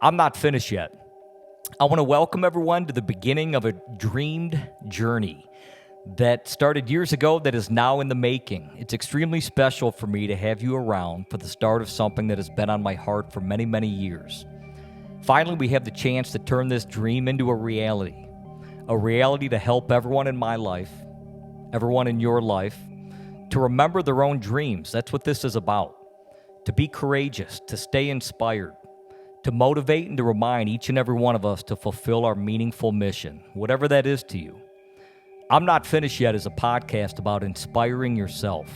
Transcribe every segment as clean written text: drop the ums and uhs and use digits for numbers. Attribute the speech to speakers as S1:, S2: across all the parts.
S1: I'm not finished yet. I want to welcome everyone to the beginning of a dreamed journey that started years ago that is now in the making. It's extremely special for me to have you around for the start of something that has been on my heart for many, many years. Finally, we have the chance to turn this dream into a reality to help everyone in my life, everyone in your life, to remember their own dreams. That's what this is about. To be courageous, to stay inspired, to motivate and to remind each and every one of us to fulfill our meaningful mission, whatever that is to you. I'm Not Finished Yet is a podcast about inspiring yourself,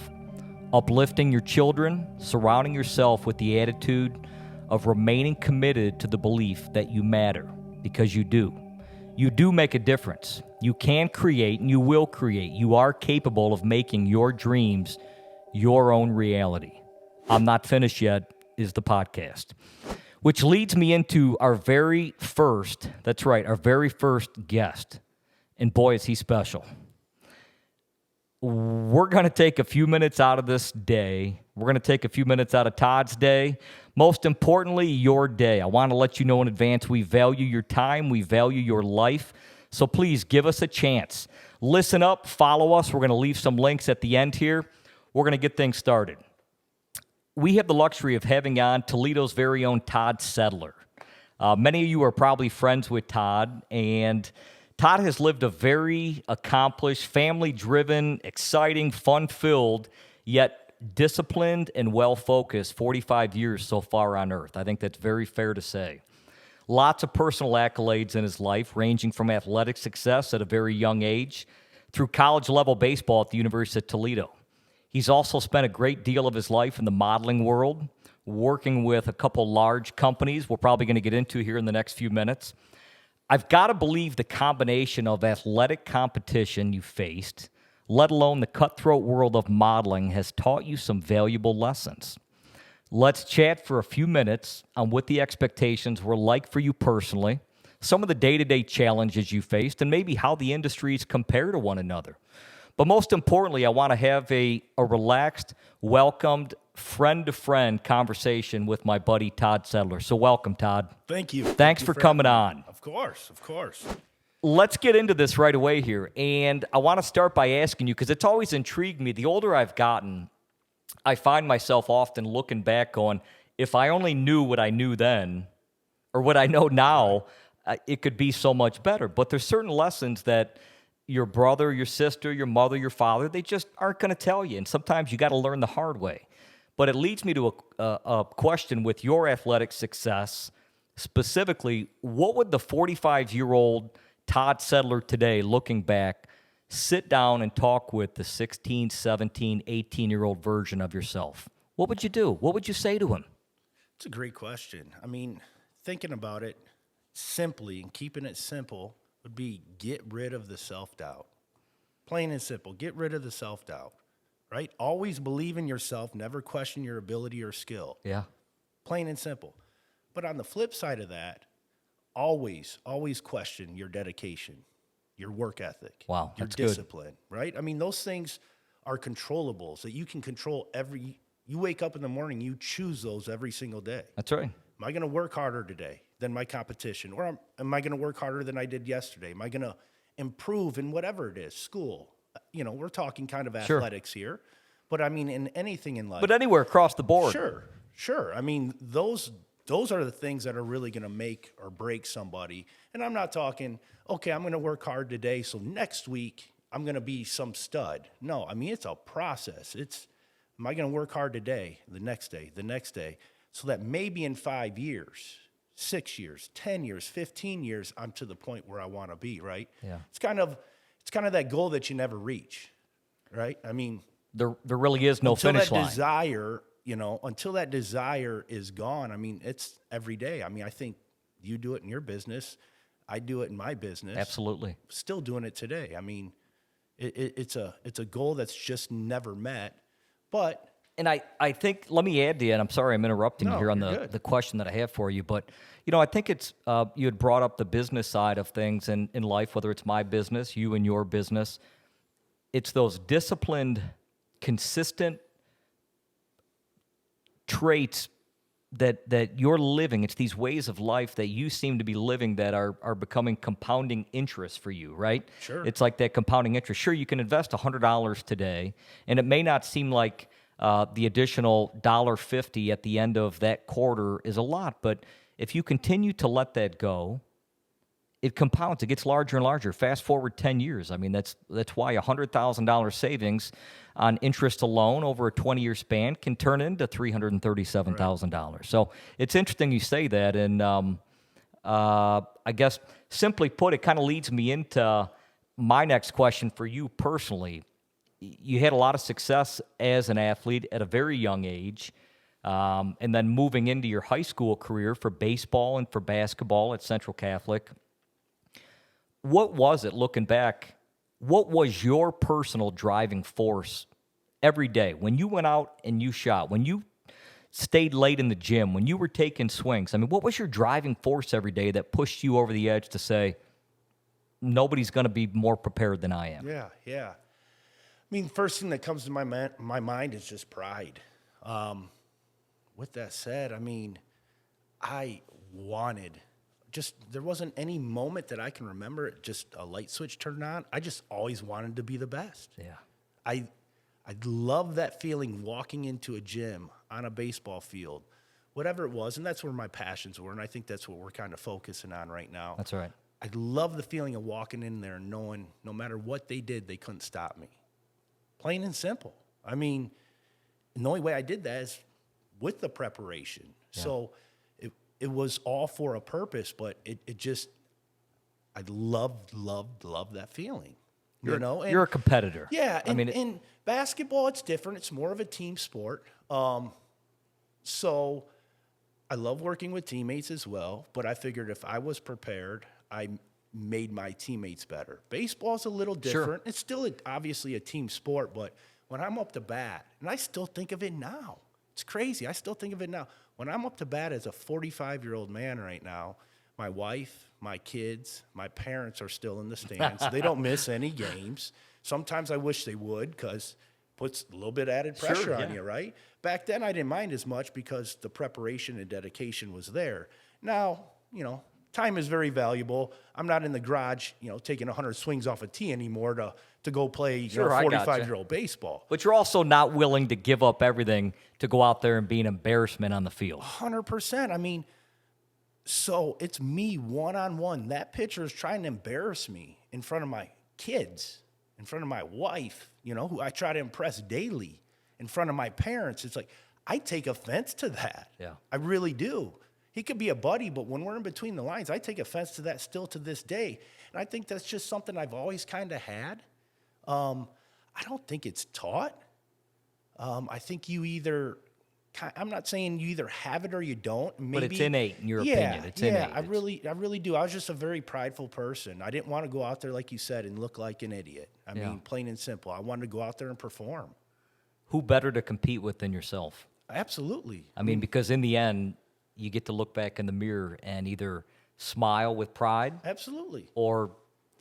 S1: uplifting your children, surrounding yourself with the attitude of remaining committed to the belief that you matter, because you do. You do make a difference. You can create and you will create. You are capable of making your dreams your own reality. I'm Not Finished Yet is the podcast. Which leads me into our very first guest. And boy, is he special. We're going to take a few minutes out of this day. We're going to take a few minutes out of Todd's day. Most importantly, your day. I want to let you know in advance we value your time. We value your life. So please give us a chance. Listen up. Follow us. We're going to leave some links at the end here. We're going to get things started. We have the luxury of having on Toledo's very own Todd Sedlar. Many of you are probably friends with Todd, and Todd has lived a very accomplished, family-driven, exciting, fun-filled, yet disciplined and well-focused 45 years so far on Earth. I think that's very fair to say. Lots of personal accolades in his life, ranging from athletic success at a very young age through college-level baseball at the University of Toledo. He's also spent a great deal of his life in the modeling world, working with a couple large companies we're probably going to get into here in the next few minutes. I've got to believe the combination of athletic competition you faced, let alone the cutthroat world of modeling, has taught you some valuable lessons. Let's chat for a few minutes on what the expectations were like for you personally, some of the day-to-day challenges you faced, and maybe how the industries compare to one another. But most importantly, I want to have a relaxed, welcomed, friend-to-friend conversation with my buddy Todd Sedlar. So welcome, Todd.
S2: Thank you.
S1: Thanks for coming on.
S2: Of course.
S1: Let's get into this right away here. And I want to start by asking you, because it's always intrigued me. The older I've gotten, I find myself often looking back going, if I only knew what I knew then, or what I know now, it could be so much better. But there's certain lessons that your brother, your sister, your mother, your father, they just aren't going to tell you. And sometimes you got to learn the hard way. But it leads me to a question with your athletic success. Specifically, what would the 45-year-old Todd Sedlar today, looking back, sit down and talk with the 16, 17, 18-year-old version of yourself? What would you do? What would you say to him?
S2: It's a great question. I mean, thinking about it simply and keeping it simple would be get rid of the self-doubt. Plain and simple, get rid of the self-doubt, right? Always believe in yourself, never question your ability or skill.
S1: Yeah.
S2: Plain and simple. But on the flip side of that, always question your dedication, your work ethic,
S1: wow,
S2: your discipline, right? I mean, those things are controllables that you can control you wake up in the morning, you choose those every single day.
S1: That's right.
S2: Am I going to work harder today than my competition? Or am I going to work harder than I did yesterday? Am I going to improve in whatever it is, school? We're talking kind of athletics here. But, I mean, in anything in life.
S1: But anywhere across the board.
S2: Sure. I mean, those are the things that are really going to make or break somebody. And I'm not talking, okay, I'm going to work hard today, so next week I'm going to be some stud. No, I mean, it's a process. Am I going to work hard today, the next day, so that maybe in 5 years, 6 years, 10 years, 15 years, I'm to the point where I want to be, right?
S1: Yeah.
S2: It's kind of that goal that you never reach, right? I mean,
S1: there really is no finish line.
S2: Until that desire is gone, I mean, it's every day. I mean, I think you do it in your business. I do it in my business.
S1: Absolutely.
S2: Still doing it today. I mean, it's a goal that's just never met, but.
S1: And I think, let me add to you, and I'm sorry I'm interrupting you here on the question that I have for you, but, I think it's, you had brought up the business side of things in life, whether it's my business, you and your business. It's those disciplined, consistent traits that you're living. It's these ways of life that you seem to be living that are becoming compounding interest for you, right?
S2: Sure.
S1: It's like that compounding interest. Sure, you can invest $100 today, and it may not seem like the additional $1.50 at the end of that quarter is a lot, but if you continue to let that go, it compounds. It gets larger and larger. Fast forward 10 years. I mean, that's why $100,000 savings on interest alone over a 20-year span can turn into $337,000. So it's interesting you say that. And I guess simply put, it kind of leads me into my next question for you personally. You had a lot of success as an athlete at a very young age. And then moving into your high school career for baseball and for basketball at Central Catholic. What was it, looking back, what was your personal driving force every day? When you went out and you shot, when you stayed late in the gym, when you were taking swings, I mean, what was your driving force every day that pushed you over the edge to say, nobody's going to be more prepared than I am?
S2: Yeah. I mean, first thing that comes to my mind is just pride. With that said, I mean, there wasn't any moment that I can remember just a light switch turned on. I just always wanted to be the best.
S1: Yeah.
S2: I love that feeling walking into a gym, on a baseball field, whatever it was, and that's where my passions were, and I think that's what we're kind of focusing on right now.
S1: That's right.
S2: I love the feeling of walking in there and knowing no matter what they did, they couldn't stop me. Plain and simple. I mean, and the only way I did that is with the preparation. Yeah. So it was all for a purpose, but it just, I loved that feeling.
S1: You're a competitor.
S2: Yeah. In basketball, it's different. It's more of a team sport. So I love working with teammates as well, but I figured if I was prepared, I made my teammates better. Baseball's a little different. Sure. It's still obviously a team sport, but when I'm up to bat, and I still think of it now. It's crazy. I still think of it now. When I'm up to bat as a 45-year-old man right now, my wife, my kids, my parents are still in the stands. They don't miss any games. Sometimes I wish they would because it puts a little bit added pressure on you, right? Back then, I didn't mind as much because the preparation and dedication was there. Now, time is very valuable. I'm not in the garage, taking 100 swings off a tee anymore to go play 45-year-old baseball.
S1: But you're also not willing to give up everything to go out there and be an embarrassment on the field.
S2: 100%. I mean, so it's me one-on-one. That pitcher is trying to embarrass me in front of my kids, in front of my wife, who I try to impress daily, in front of my parents. It's like, I take offense to that. Yeah. I really do. He could be a buddy, but when we're in between the lines, I take offense to that still to this day. And I think that's just something I've always kind of had. I don't think it's taught. I think I'm not saying you either have it or you don't. Maybe,
S1: but it's innate in your opinion. It's innate.
S2: I really do. I was just a very prideful person. I didn't want to go out there, like you said, and look like an idiot. I mean, plain and simple. I wanted to go out there and perform.
S1: Who better to compete with than yourself?
S2: Absolutely.
S1: I mean, because in the end, you get to look back in the mirror and either smile with pride.
S2: Absolutely.
S1: Or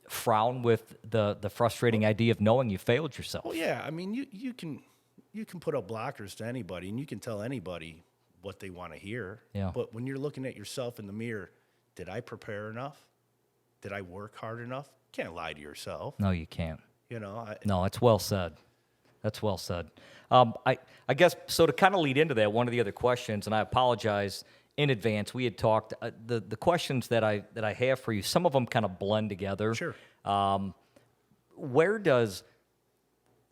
S1: frown with the frustrating idea of knowing you failed yourself.
S2: Well, yeah. I mean, you can put up blockers to anybody, and you can tell anybody what they want to hear. Yeah. But when you're looking at yourself in the mirror, did I prepare enough? Did I work hard enough? You can't lie to yourself.
S1: No, you can't.
S2: No,
S1: it's well said. That's well said. I guess, so to kind of lead into that, one of the other questions, and I apologize in advance, we had talked, the questions that I have for you, some of them kind of blend together.
S2: Sure.
S1: Where does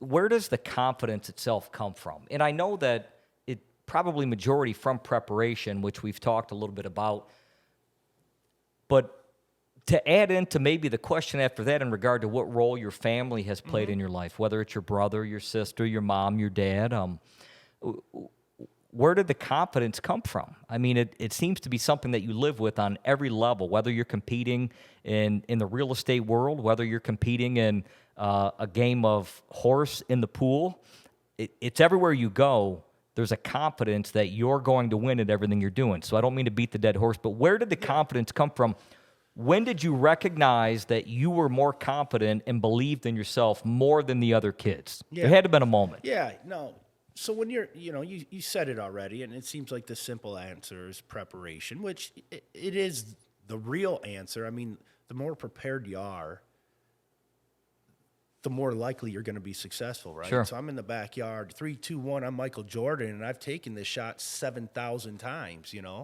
S1: the confidence itself come from? And I know that it probably majority from preparation, which we've talked a little bit about, but to add into maybe the question after that in regard to what role your family has played in your life, whether it's your brother, your sister, your mom, your dad, where did the confidence come from? I mean, it seems to be something that you live with on every level, whether you're competing in the real estate world, whether you're competing in a game of horse in the pool. It's everywhere you go. There's a confidence that you're going to win at everything you're doing. So I don't mean to beat the dead horse, but where did the confidence come from? When did you recognize that you were more confident and believed in yourself more than the other kids? Yeah. There had to have been a moment.
S2: Yeah, no. So when you said it already, and it seems like the simple answer is preparation, which it is the real answer. I mean, the more prepared you are, the more likely you're going to be successful, right?
S1: Sure.
S2: So I'm in the backyard, 3, 2, 1, I'm Michael Jordan, and I've taken this shot 7,000 times,
S1: Yeah.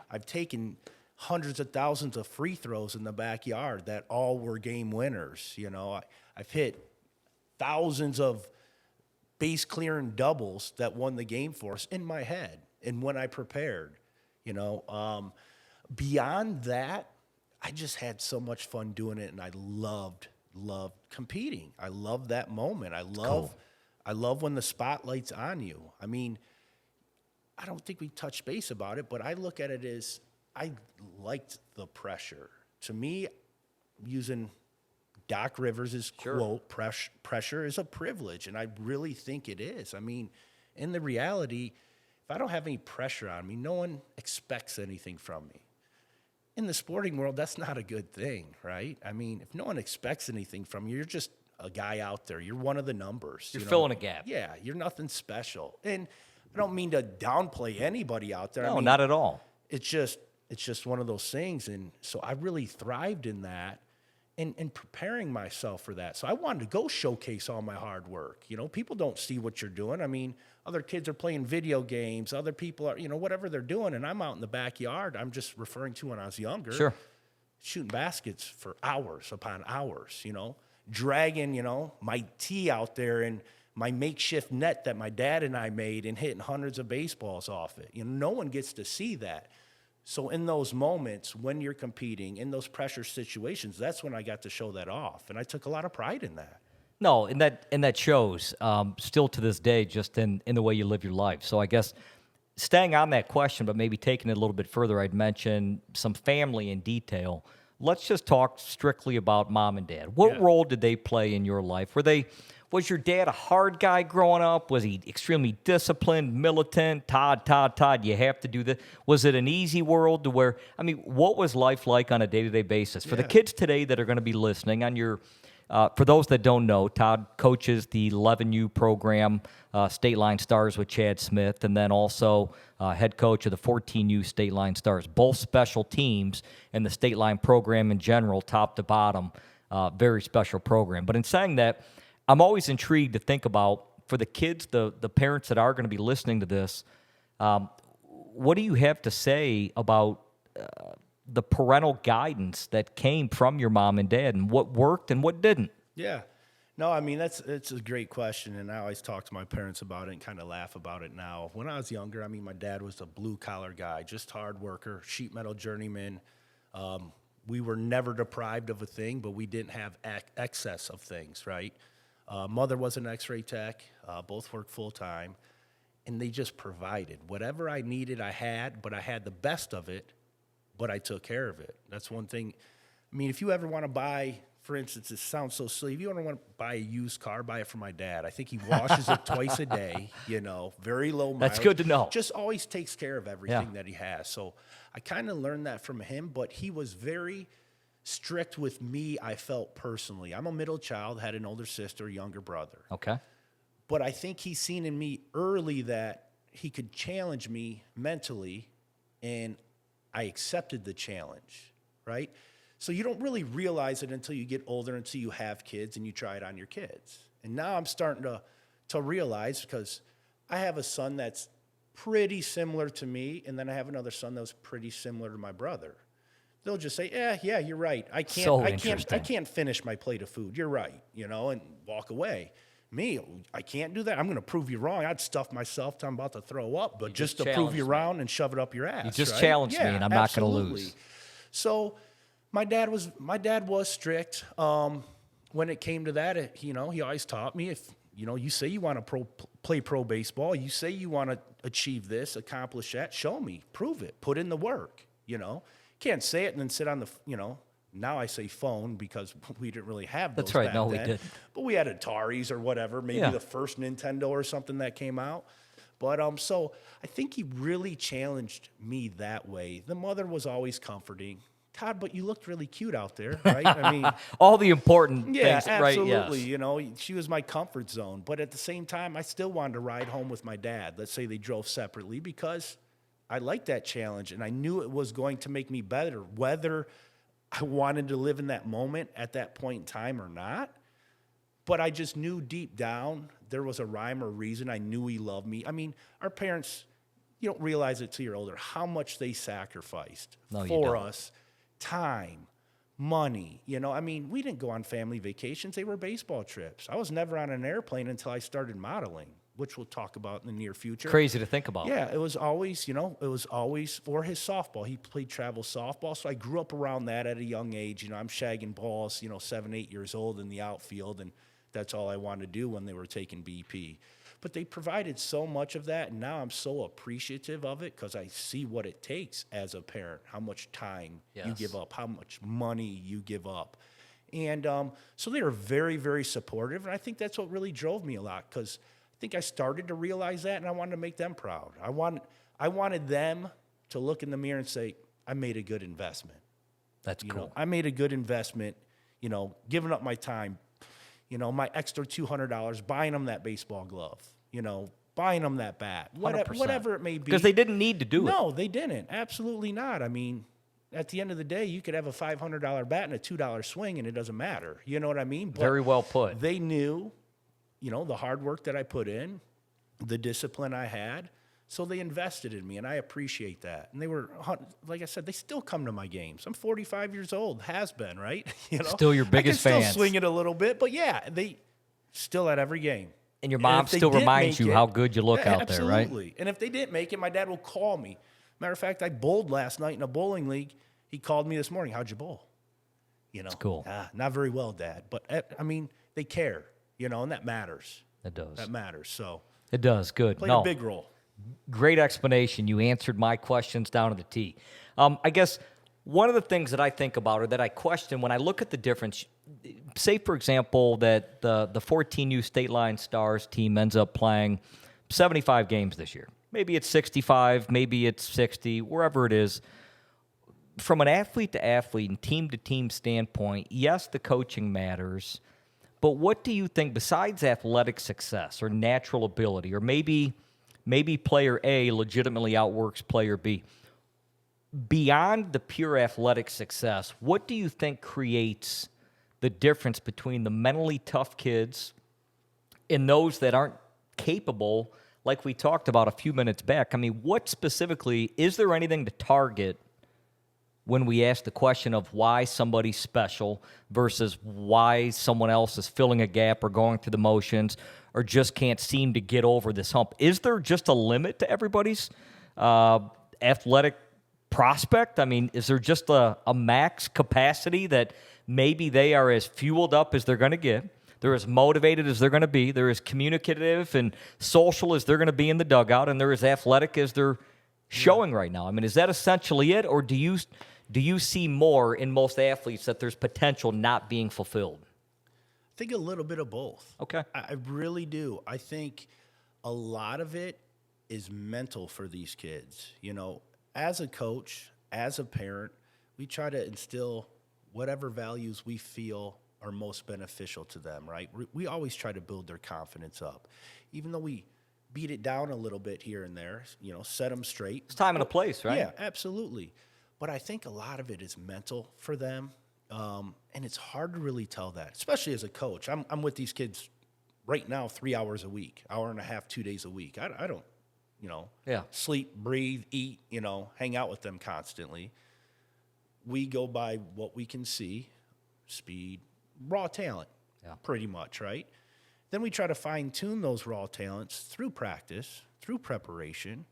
S2: I've taken hundreds of thousands of free throws in the backyard that all were game winners, I've hit thousands of base clearing doubles that won the game for us in my head and when I prepared, beyond that, I just had so much fun doing it, and I loved competing. I love that moment. I love when the spotlight's on you. I mean, I don't think we touched base about it, but I look at it as I liked the pressure. To me, using Doc Rivers' quote, pressure is a privilege, and I really think it is. I mean, in the reality, if I don't have any pressure on me, no one expects anything from me. In the sporting world, that's not a good thing, right? I mean, if no one expects anything from you, you're just a guy out there. You're one of the numbers.
S1: You're filling a gap.
S2: Yeah, you're nothing special. And I don't mean to downplay anybody out there.
S1: No,
S2: I mean,
S1: not at all.
S2: It's just one of those things. And so I really thrived in that and preparing myself for that. So I wanted to go showcase all my hard work. People don't see what you're doing. I mean, other kids are playing video games. Other people are, whatever they're doing. And I'm out in the backyard. I'm just referring to when I was younger.
S1: Sure.
S2: Shooting baskets for hours upon hours, dragging, my tee out there and my makeshift net that my dad and I made and hitting hundreds of baseballs off it. No one gets to see that. So in those moments when you're competing, in those pressure situations, that's when I got to show that off. And I took a lot of pride in that.
S1: No, and that shows still to this day, just in the way you live your life. So I guess staying on that question, but maybe taking it a little bit further, I'd mention some family in detail. Let's just talk strictly about mom and dad. What role did they play in your life? Was your dad a hard guy growing up? Was he extremely disciplined, militant? Todd, you have to do this. Was it an easy world to where, what was life like on a day-to-day basis? For the kids today that are going to be listening on your, for those that don't know, Todd coaches the 11U program, State Line Stars with Chad Smith, and then also head coach of the 14U State Line Stars, both special teams and the State Line program in general, top to bottom, very special program. But in saying that, I'm always intrigued to think about, for the kids, the parents that are going to be listening to this, what do you have to say about the parental guidance that came from your mom and dad, and what worked and what didn't?
S2: Yeah. No, it's a great question, and I always talk to my parents about it and kind of laugh about it now. When I was younger, my dad was a blue-collar guy, just hard worker, sheet metal journeyman. We were never deprived of a thing, but we didn't have excess of things, right? Mother was an x-ray tech, both worked full-time, and they just provided. Whatever I needed, I had, but I had the best of it, but I took care of it. That's one thing. If you ever want to buy, for instance, it sounds so silly, if you ever want to buy a used car, buy it from my dad. I think he washes it twice a day, very low mileage.
S1: That's good to know.
S2: Just always takes care of everything that he has. So I kind of learned that from him, but he was very strict with me, I felt personally. I'm a middle child, had an older sister, younger brother.
S1: Okay.
S2: But I think he's seen in me early that he could challenge me mentally, and I accepted the challenge, right? So you don't really realize it until you get older, until you have kids and you try it on your kids. And now I'm starting to realize, because I have a son that's pretty similar to me, and then I have another son that was pretty similar to my brother. They'll just say, yeah, you're right. I can't finish my plate of food. You're right, and walk away. Me, I can't do that. I'm going to prove you wrong. I'd stuff myself till I'm about to throw up, but just to prove you wrong and shove it up your ass.
S1: You just challenged me, and I'm not going to lose.
S2: So my dad was strict. When it came to that, he always taught me, if you say you want to play pro baseball, you say you want to achieve this, accomplish that, show me, prove it, put in the work. Can't say it and then sit on the, now I say phone because we didn't really have those.
S1: That's right.
S2: Back
S1: No,
S2: then.
S1: we didn't. But
S2: we had Ataris or whatever, maybe the first Nintendo or something that came out. But so I think he really challenged me that way. The mother was always comforting, Todd, but you looked really cute out there, right? I mean,
S1: All the important
S2: yeah,
S1: things, right?
S2: absolutely.
S1: Yes.
S2: You know, she was my comfort zone. But at the same time, I still wanted to ride home with my dad. Let's say they drove separately because I liked that challenge and I knew it was going to make me better, whether I wanted to live in that moment at that point in time or not. But I just knew deep down there was a rhyme or reason. I knew he loved me. I mean, our parents, you don't realize it till you're older, how much they sacrificed for us. Time, money, you know. I mean, we didn't go on family vacations. They were baseball trips. I was never on an airplane until I started modeling, which we'll talk about in the near future.
S1: Crazy to think about.
S2: Yeah, it was always, you know, it was always for his softball. He played travel softball, so I grew up around that at a young age. You know, I'm shagging balls, you know, 7, 8 years old in the outfield, and that's all I wanted to do when they were taking BP. But they provided so much of that, and now I'm so appreciative of it because I see what it takes as a parent, how much time you give up, how much money you give up. And so they were very, very supportive, and I think that's what really drove me a lot because I think I started to realize that, and I wanted to make them proud. I wanted them to look in the mirror and say, I made a good investment.
S1: That's cool.
S2: You know, I made a good investment, you know, giving up my time, you know, my extra $200, buying them that baseball glove, you know, buying them that bat, whatever it may be.
S1: Because they didn't need to do it.
S2: No, they didn't. Absolutely not. I mean, at the end of the day, you could have a $500 bat and a $2 swing, and it doesn't matter. You know what I mean? But
S1: very well put.
S2: They knew, you know, the hard work that I put in, the discipline I had. So they invested in me, and I appreciate that. And they were, like I said, they still come to my games. I'm 45 years old, has been, right? You know,
S1: still your biggest
S2: I can
S1: fans.
S2: still swing it a little bit, but yeah, they still at every game.
S1: And your mom still reminds you how good you look out there, right?
S2: Absolutely. And if they didn't make it, my dad will call me. Matter of fact, I bowled last night in a bowling league. He called me this morning. How'd you bowl? You know,
S1: that's cool.
S2: Not very well, Dad. But I mean, they care, you know, and that matters.
S1: It does.
S2: That matters. So
S1: it does. Good.
S2: Played a big role.
S1: Great explanation. You answered my questions down to the T. I guess one of the things that I think about or that I question when I look at the difference, say, for example, that the 14U State Line Stars team ends up playing 75 games this year. Maybe it's 65, maybe it's 60, wherever it is. From an athlete to athlete and team to team standpoint, yes, the coaching matters, but what do you think, besides athletic success or natural ability, or maybe player A legitimately outworks player B, beyond the pure athletic success, what do you think creates the difference between the mentally tough kids and those that aren't capable, like we talked about a few minutes back? I mean, what specifically, is there anything to target when we ask the question of why somebody's special versus why someone else is filling a gap or going through the motions or just can't seem to get over this hump? Is there just a limit to everybody's athletic prospect? I mean, is there just a max capacity that maybe they are as fueled up as they're going to get, they're as motivated as they're going to be, they're as communicative and social as they're going to be in the dugout, and they're as athletic as they're showing right now? I mean, is that essentially it, or do you see more in most athletes that there's potential not being fulfilled?
S2: I think a little bit of both.
S1: Okay.
S2: I really do. I think a lot of it is mental for these kids. You know, as a coach, as a parent, we try to instill whatever values we feel are most beneficial to them, right? We always try to build their confidence up. Even though we beat it down a little bit here and there, you know, set them straight.
S1: It's time and a place, right?
S2: Yeah, absolutely. But I think a lot of it is mental for them, and it's hard to really tell that, especially as a coach. I'm with these kids right now 3 hours a week, hour and a half, 2 days a week. I don't, you know, sleep, breathe, eat, you know, hang out with them constantly. We go by what we can see, speed, raw talent, pretty much, right? Then we try to fine-tune those raw talents through practice, through preparation.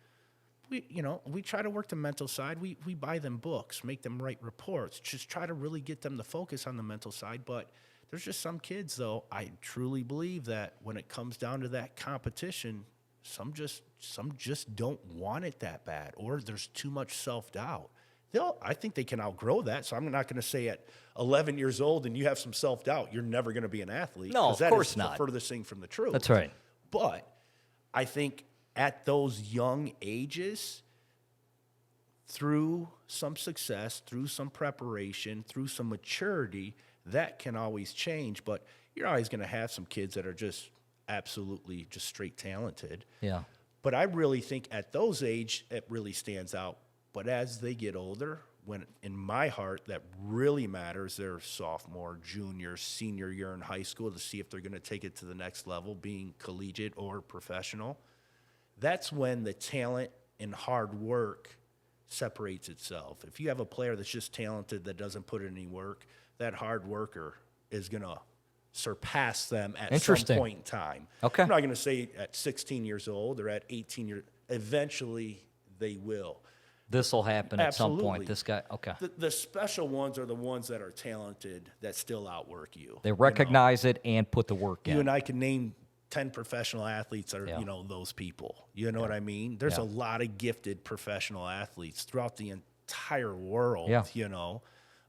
S2: We try to work the mental side. We buy them books, make them write reports, just try to really get them to focus on the mental side. But there's just some kids, though, I truly believe that when it comes down to that competition, some just don't want it that bad, or there's too much self-doubt. I think they can outgrow that. So I'm not going to say at 11 years old and you have some self-doubt, you're never going to be an athlete.
S1: No, of course not.
S2: That is the furthest thing from the truth.
S1: That's right.
S2: But I think at those young ages, through some success, through some preparation, through some maturity, that can always change. But you're always going to have some kids that are just absolutely just straight talented.
S1: Yeah.
S2: But I really think at those age, it really stands out. But as they get older, when in my heart, that really matters, their sophomore, junior, senior year in high school to see if they're going to take it to the next level, being collegiate or professional. That's when the talent and hard work separates itself. If you have a player that's just talented that doesn't put in any work, that hard worker is going to surpass them at some point in time.
S1: Okay.
S2: I'm not going to say at 16 years old or at 18 years. Eventually, they will.
S1: This will happen at some
S2: Absolutely.
S1: point. This guy, okay.
S2: The special ones are the ones that are talented that still outwork you.
S1: They recognize it and put the work in.
S2: You and I can name 10 professional athletes that are, those people. You know what I mean? There's a lot of gifted professional athletes throughout the entire world,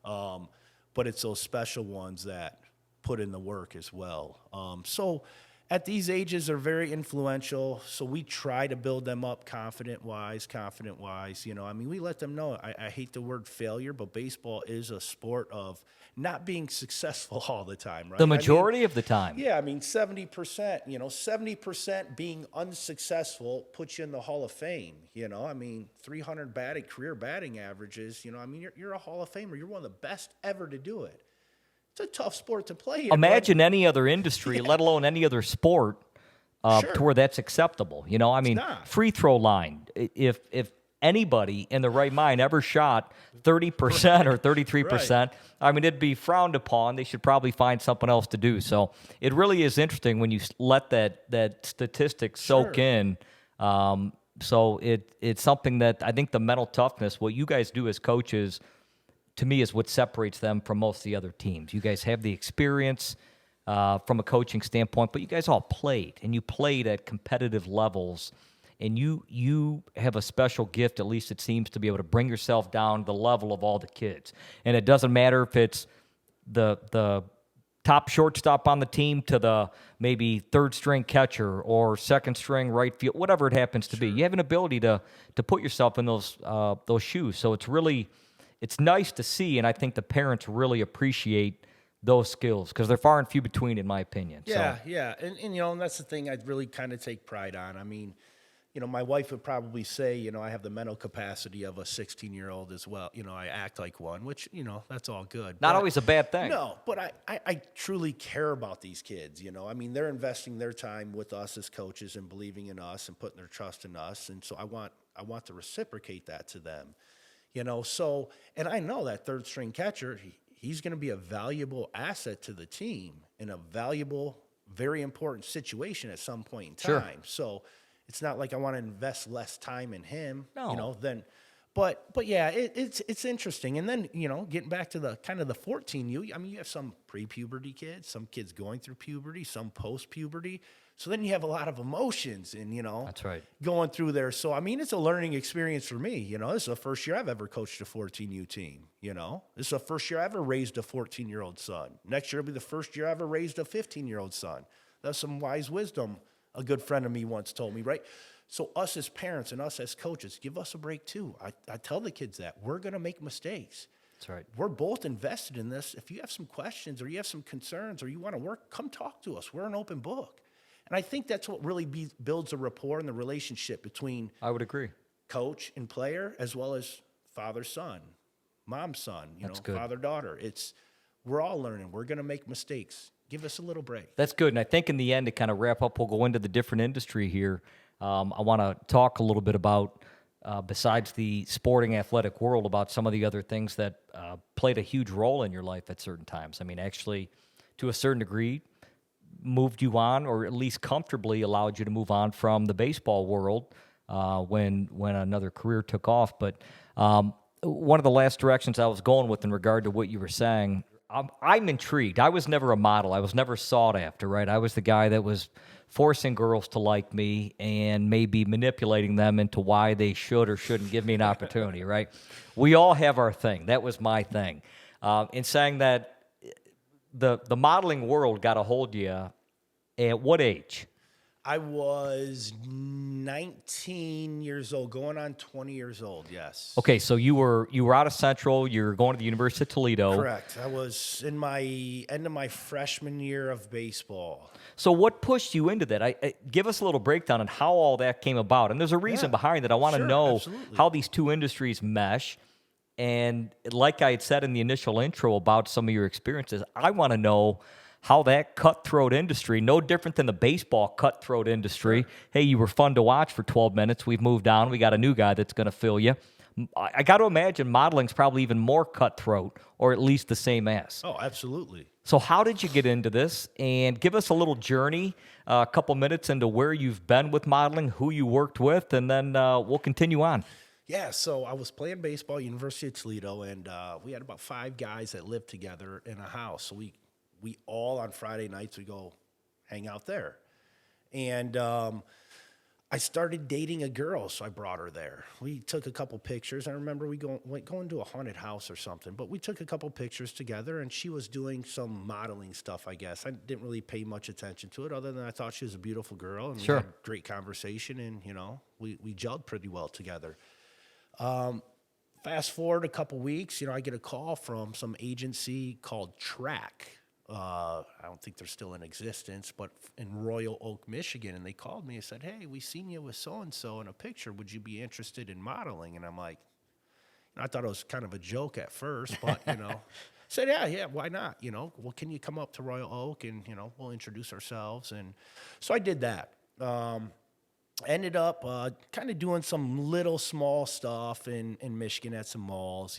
S2: but it's those special ones that put in the work as well. So at these ages, they're very influential. So we try to build them up confident-wise. We let them know. I hate the word failure, but baseball is a sport of not being successful all the time, right?
S1: The majority of the time.
S2: Yeah, 70%, 70% being unsuccessful puts you in the Hall of Fame, 300 career batting averages, you're a Hall of Famer. You're one of the best ever to do it. It's a tough sport to play in.
S1: Imagine any other industry, let alone any other sport, to where that's acceptable. Free throw line. If anybody in the right mind ever shot 30% or 33%, it'd be frowned upon. They should probably find something else to do. So it really is interesting when you let that statistic soak in. So it's something that I think the mental toughness, what you guys do as coaches, to me, is what separates them from most of the other teams. You guys have the experience from a coaching standpoint, but you guys all played, and you played at competitive levels, and you have a special gift, at least it seems, to be able to bring yourself down to the level of all the kids. And it doesn't matter if it's the top shortstop on the team to the maybe third-string catcher or second-string right field, whatever it happens to be. You have an ability to put yourself in those shoes. So it's nice to see, and I think the parents really appreciate those skills because they're far and few between, in my opinion.
S2: Yeah. And that's the thing I really kind of take pride on. My wife would probably say, I have the mental capacity of a 16-year-old as well. I act like one, which, that's all good.
S1: Not always a bad thing.
S2: No, but I truly care about these kids, they're investing their time with us as coaches and believing in us and putting their trust in us. And so I want to reciprocate that to them. So, and I know that third string catcher, he's going to be a valuable asset to the team in a valuable, very important situation at some point in time. So it's not like I want to invest less time in him, but yeah, it's interesting. And then, getting back to the kind of the 14U, you have some pre-puberty kids, some kids going through puberty, some post-puberty. So then you have a lot of emotions and,
S1: that's right,
S2: going through there. So, it's a learning experience for me. This is the first year I've ever coached a 14U team. This is the first year I ever raised a 14-year-old son. Next year will be the first year I ever raised a 15-year-old son. That's some wise wisdom a good friend of me once told me, right? So us as parents and us as coaches, give us a break too. I tell the kids that we're going to make mistakes.
S1: That's right.
S2: We're both invested in this. If you have some questions or you have some concerns or you want to work, come talk to us. We're an open book. And I think that's what really builds a rapport and the relationship between,
S1: I would agree,
S2: coach and player, as well as father-son, mom-son, father-daughter. We're all learning. We're going to make mistakes. Give us a little break.
S1: That's good. And I think in the end, to kind of wrap up, we'll go into the different industry here. I want to talk a little bit about, besides the sporting athletic world, about some of the other things that played a huge role in your life at certain times. Actually, to a certain degree, moved you on, or at least comfortably allowed you to move on from the baseball world when another career took off. But one of the last directions I was going with in regard to what you were saying, I'm intrigued. I was never a model. I was never sought after, right? I was the guy that was forcing girls to like me and maybe manipulating them into why they should or shouldn't give me an opportunity, right? We all have our thing. That was my thing. In saying that, the modeling world got a hold of you at what age?
S2: I was 19 years old, going on 20 years old. Yes.
S1: Okay, so you were out of Central. You're going to the University of Toledo.
S2: Correct. I was in my end of my freshman year of baseball.
S1: So what pushed you into that? Give us a little breakdown on how all that came about. And there's a reason
S2: Yeah,
S1: behind it. I want to
S2: sure,
S1: know
S2: absolutely.
S1: how these two industries mesh. And like I had said in the initial intro about some of your experiences, I want to know how that cutthroat industry, no different than the baseball cutthroat industry. Hey, you were fun to watch for 12 minutes. We've moved on. We got a new guy that's going to fill you. I got to imagine modeling's probably even more cutthroat, or at least the same as.
S2: Oh, absolutely.
S1: So how did you get into this? And give us a little journey, a couple minutes into where you've been with modeling, who you worked with, and then we'll continue on.
S2: Yeah, so I was playing baseball at University of Toledo, and we had about 5 guys that lived together in a house. So we all on Friday nights we go hang out there, and I started dating a girl, so I brought her there. We took a couple pictures. I remember we going to a haunted house or something, but we took a couple pictures together, and she was doing some modeling stuff, I guess. I didn't really pay much attention to it, other than I thought she was a beautiful girl, and
S1: Sure.
S2: we had great conversation, and we gelled pretty well together. Fast forward a couple weeks, I get a call from some agency called Track. I don't think they're still in existence, but in Royal Oak, Michigan. And they called me and said, hey, we seen you with so-and-so in a picture. Would you be interested in modeling? And I'm like, I thought it was kind of a joke at first, but, said, yeah, why not? Well, can you come up to Royal Oak and, we'll introduce ourselves. And so I did that. Ended up kind of doing some little small stuff in Michigan at some malls,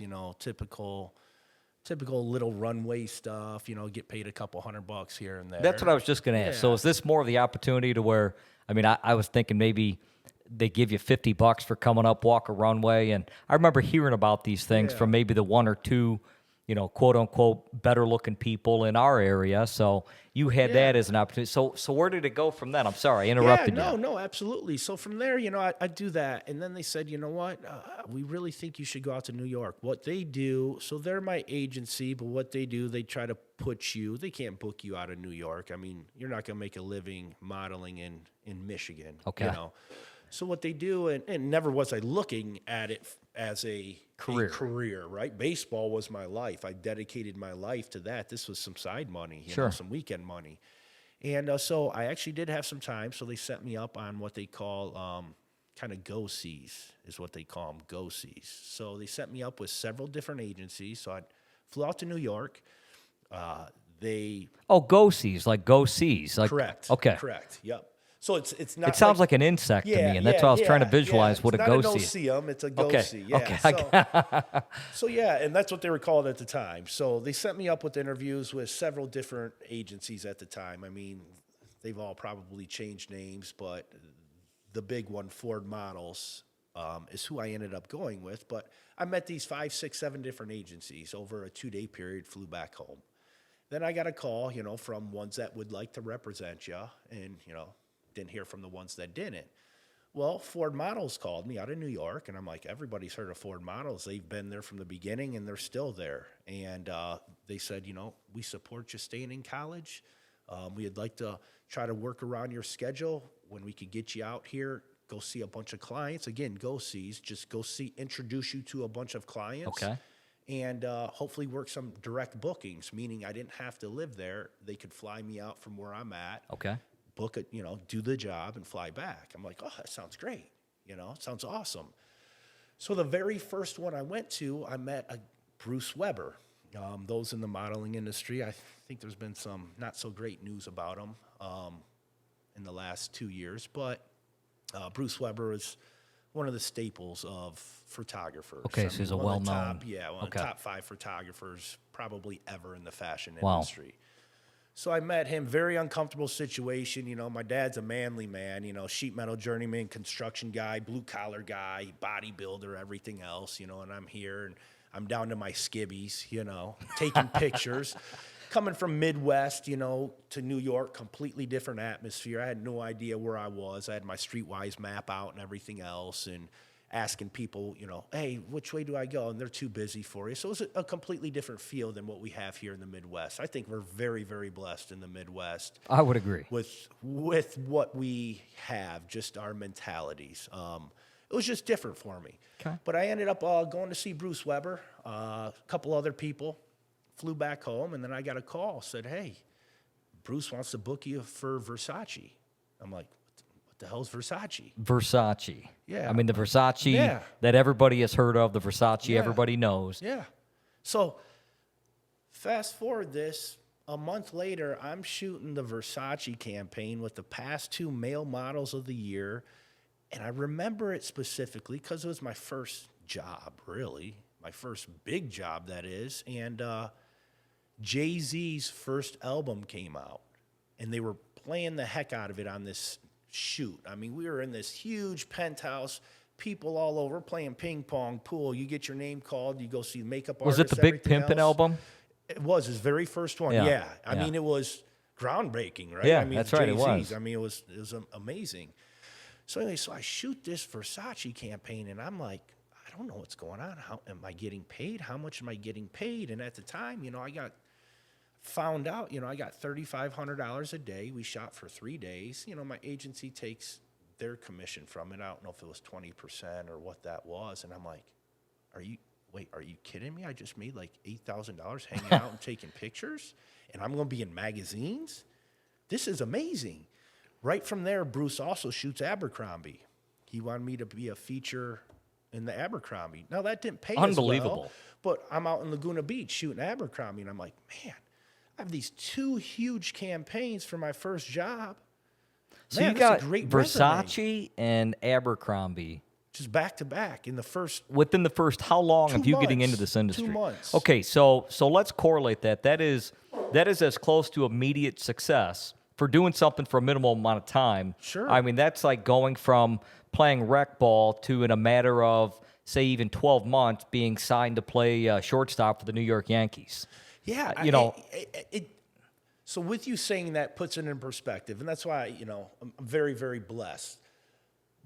S2: typical little runway stuff, get paid a couple $100 here and there.
S1: That's what I was just going to ask. So is this more of the opportunity to where, I was thinking maybe they give you $50 for coming up, walk a runway. And I remember hearing about these things from maybe the one or two, quote unquote, better looking people in our area. So you had that as an opportunity. So where did it go from then? I'm sorry, I interrupted you.
S2: No, absolutely. So from there, I do that. And then they said, you know what? We really think you should go out to New York. What they do, so they're my agency, but what they do, they try to put you, they can't book you out of New York. You're not going to make a living modeling in Michigan.
S1: Okay.
S2: So what they do, and never was I looking at it as a career, right? Baseball was my life. I dedicated my life to that. This was some side money, some weekend money. And so I actually did have some time, so they set me up on what they call kind of go-sees, is what they call them, go-sees. So they set me up with several different agencies. So I flew out to New York.
S1: Go-sees, like go-sees. Like,
S2: correct.
S1: Okay.
S2: Correct, yep. So it's not.
S1: It sounds like an insect to me, and that's why I was trying to visualize what a go-see is.
S2: It's not a no-see-em, it's a go-see.
S1: Okay.
S2: So and that's what they were called at the time. So they sent me up with interviews with several different agencies at the time. They've all probably changed names, but the big one, Ford Models, is who I ended up going with. But I met these 5, 6, 7 different agencies over a 2-day period, flew back home. Then I got a call, from ones that would like to represent you, and, didn't hear from the ones that didn't. Well, Ford Models called me out of New York, and I'm like, everybody's heard of Ford Models. They've been there from the beginning, and they're still there. And they said, we support you staying in college. We'd like to try to work around your schedule. When we could get you out here, go see a bunch of clients. Again, go-sees, just go see, introduce you to a bunch of clients.
S1: Okay.
S2: And hopefully work some direct bookings, meaning I didn't have to live there. They could fly me out from where I'm at.
S1: Okay.
S2: Book it, do the job and fly back. I'm like, oh, that sounds great. It sounds awesome. So the very first one I went to, I met a Bruce Weber. Those in the modeling industry, I think there's been some not so great news about him in the last 2 years, but Bruce Weber is one of the staples of photographers.
S1: Okay, so he's a well-known.
S2: One of the top 5 photographers probably ever in the fashion
S1: Wow.
S2: industry. So I met him, very uncomfortable situation. My dad's a manly man, sheet metal journeyman, construction guy, blue collar guy, bodybuilder, everything else, and I'm here and I'm down to my skibbies, taking pictures. Coming from Midwest, to New York, completely different atmosphere. I had no idea where I was. I had my Streetwise map out and everything else. And asking people, hey, which way do I go? And they're too busy for you. So it's a completely different feel than what we have here in the Midwest. I think we're very, very blessed in the Midwest
S1: I would agree.
S2: with what we have, just our mentalities. It was just different for me.
S1: Okay.
S2: But I ended up going to see Bruce Weber, a couple other people, flew back home, and then I got a call, said, hey, Bruce wants to book you for Versace. I'm like, what the hell's Versace?
S1: Versace.
S2: Yeah.
S1: I mean, the Versace
S2: Yeah.
S1: that everybody has heard of, the Versace
S2: Yeah.
S1: everybody knows.
S2: Yeah. So fast forward this, a month later, I'm shooting the Versace campaign with the past 2 male models of the year. And I remember it specifically because it was my first job, really. My first big job, that is. And Jay-Z's first album came out. And they were playing the heck out of it on this shoot. I mean, we were in this huge penthouse, people all over playing ping pong, pool. You get your name called, you go see makeup artists.
S1: Was it the Big
S2: everything
S1: Pimpin'
S2: else.
S1: album?
S2: It was his very first one.
S1: Yeah.
S2: Yeah. I
S1: Yeah.
S2: mean, it was groundbreaking, right?
S1: Yeah,
S2: I mean,
S1: that's right, it
S2: Jay-Z's.
S1: was.
S2: I mean, it was amazing. So anyway, so I shoot this Versace campaign, and I'm like, I don't know what's going on. How am I getting paid? How much am I getting paid? And at the time, I found out, I got $3,500 a day. We shot for 3 days. My agency takes their commission from it. I don't know if it was 20% or what that was. And I'm like, are you kidding me? I just made like $8,000 hanging out and taking pictures, and I'm going to be in magazines? This is amazing. Right from there, Bruce also shoots Abercrombie. He wanted me to be a feature in the Abercrombie. Now, that didn't pay
S1: Unbelievable.
S2: as well, but I'm out in Laguna Beach shooting Abercrombie, and I'm like, man, I have these 2 huge campaigns for my first job.
S1: So
S2: Man,
S1: you
S2: that's
S1: got
S2: a great
S1: Versace
S2: resume.
S1: and Abercrombie.
S2: Just back to back in the first.
S1: Within the first, how long
S2: 2
S1: of you getting
S2: months.
S1: into this industry?
S2: 2 months.
S1: Okay, so let's correlate that. That is as close to immediate success for doing something for a minimal amount of time.
S2: Sure.
S1: I mean, that's like going from playing rec ball to, in a matter of, say, even 12 months, being signed to play shortstop for the New York Yankees.
S2: Yeah, so with you saying that puts it in perspective, and that's why, I'm very, very blessed.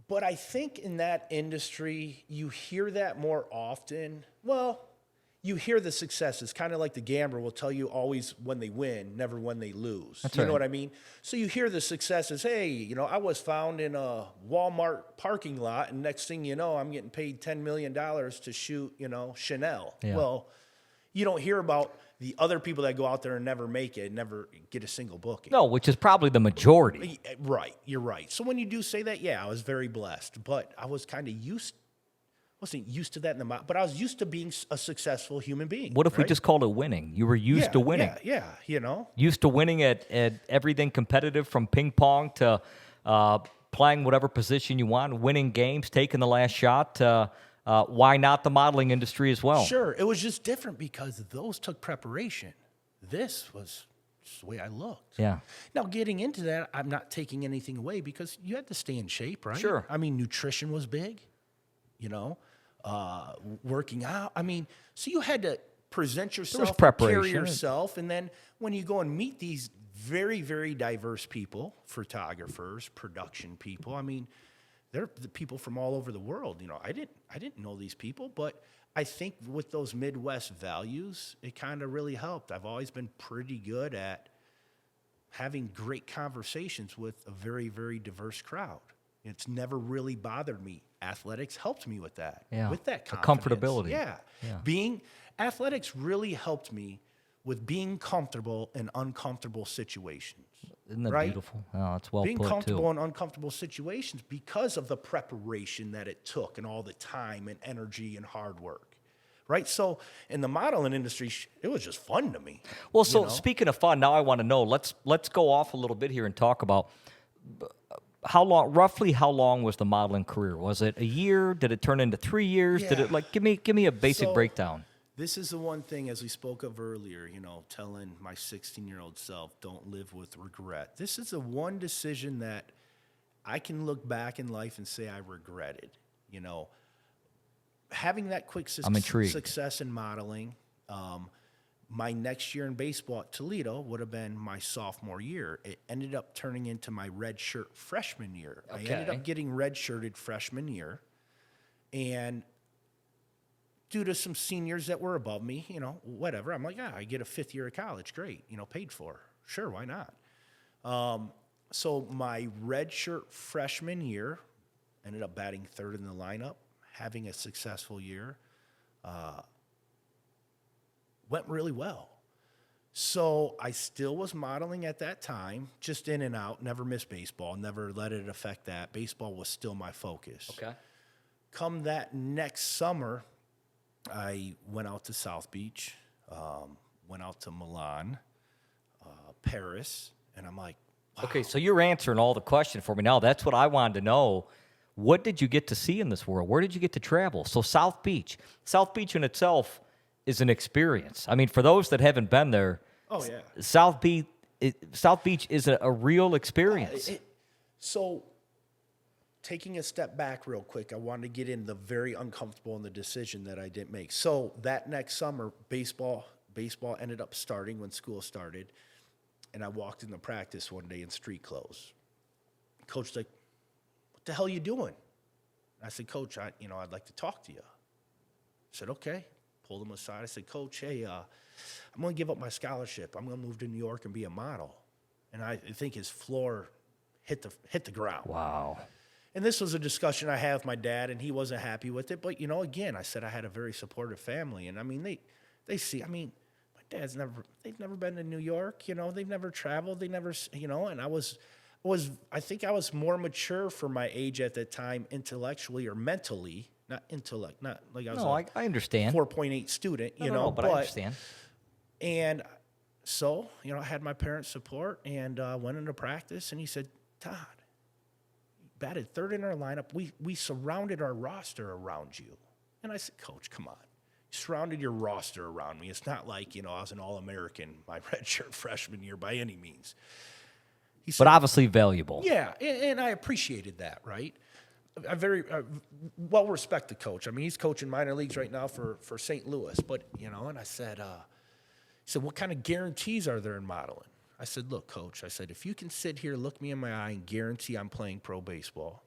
S2: But I think in that industry, you hear that more often. Well, you hear the successes, kind of like the gambler will tell you always when they win, never when they lose.
S1: That's
S2: you
S1: right.
S2: know what I mean? So you hear the successes. Hey, I was found in a Walmart parking lot, and next thing you know, I'm getting paid $10 million to shoot, Chanel.
S1: Yeah.
S2: Well, you don't hear about the other people that go out there and never make it, never get a single booking.
S1: No, which is probably the majority.
S2: Right, you're right. So when you do say that, yeah, I was very blessed, but I was kind of wasn't used to that but I was used to being a successful human being.
S1: What if we
S2: right?
S1: just called it winning? You were used to winning.
S2: Yeah,
S1: Used to winning at everything competitive, from ping pong to playing whatever position you want, winning games, taking the last shot. Why not the modeling industry as well?
S2: Sure, it was just different because those took preparation. This was just the way I looked.
S1: Yeah.
S2: Now, getting into that, I'm not taking anything away because you had to stay in shape, right?
S1: Sure.
S2: I mean, nutrition was big, working out. I mean, so you had to present yourself, carry
S1: preparation.
S2: yourself, and then when you go and meet these very, very diverse people, photographers, production people, I mean, they're the people from all over the world. I didn't know these people, but I think with those Midwest values, it kind of really helped. I've always been pretty good at having great conversations with a very, very diverse crowd. It's never really bothered me. Athletics helped me with that.
S1: Yeah.
S2: With that
S1: The
S2: confidence.
S1: comfortability.
S2: Yeah. Athletics really helped me with being comfortable in uncomfortable situations.
S1: Isn't that
S2: right?
S1: beautiful? Oh, it's well
S2: Being
S1: put,
S2: comfortable
S1: too.
S2: in uncomfortable situations because of the preparation that it took and all the time and energy and hard work, right? So in the modeling industry, it was just fun to me.
S1: Well, so speaking of fun, now I want to know, let's go off a little bit here and talk about roughly how long was the modeling career? Was it a year? Did it turn into 3 years?
S2: Yeah.
S1: Did it, give me a basic
S2: So,
S1: breakdown.
S2: This is the one thing, as we spoke of earlier, telling my 16-year-old self, don't live with regret. This is the one decision that I can look back in life and say I regretted. Having that quick
S1: I'm intrigued.
S2: success in modeling, my next year in baseball at Toledo would have been my sophomore year. It ended up turning into my redshirt freshman year. I ended
S1: Okay.
S2: up getting redshirted freshman year. And due to some seniors that were above me, whatever, I'm like, I get a 5th year of college. Great, paid for. Sure, why not? So my redshirt freshman year, ended up batting 3rd in the lineup, having a successful year. Went really well. So I still was modeling at that time, just in and out, never missed baseball, never let it affect that. Baseball was still my focus.
S1: Okay.
S2: Come that next summer, I went out to South Beach, went out to Milan, Paris, and I'm like, wow.
S1: Okay, so you're answering all the questions for me now. That's what I wanted to know. What did you get to see in this world? Where did you get to travel? So South Beach in itself is an experience. I mean, for those that haven't been there,
S2: Oh, yeah.
S1: South Beach is a real experience.
S2: So taking a step back real quick, I wanted to get in the very uncomfortable in the decision that I didn't make. So that next summer, baseball ended up starting when school started, and I walked into practice one day in street clothes. Coach's like, "What the hell are you doing?" I said, "Coach, I'd like to talk to you." I said, "Okay." Pulled him aside. I said, "Coach, hey, I'm going to give up my scholarship. I'm going to move to New York and be a model." And I think his floor hit the ground.
S1: Wow.
S2: And this was a discussion I had with my dad, and he wasn't happy with it. But, again, I said I had a very supportive family. And, I mean, they see, my dad's they've never been to New York, they've never traveled, they never, and I think I was more mature for my age at that time, intellectually or mentally, not like I was
S1: I understand.
S2: 4.8 student,
S1: but I understand.
S2: And so, I had my parents' support and went into practice, and he said, "Todd, batted 3rd in our lineup. We surrounded our roster around you." And I said, "Coach, come on. You surrounded your roster around me. It's not like, I was an All-American my redshirt freshman year by any means." He said,
S1: But obviously valuable.
S2: Yeah, and I appreciated that, right? I very well respect the coach. I mean, he's coaching minor leagues right now for St. Louis. But, and I said, he said, "What kind of guarantees are there in modeling?" I said, "Look, Coach," I said, "if you can sit here, look me in my eye, and guarantee I'm playing pro baseball,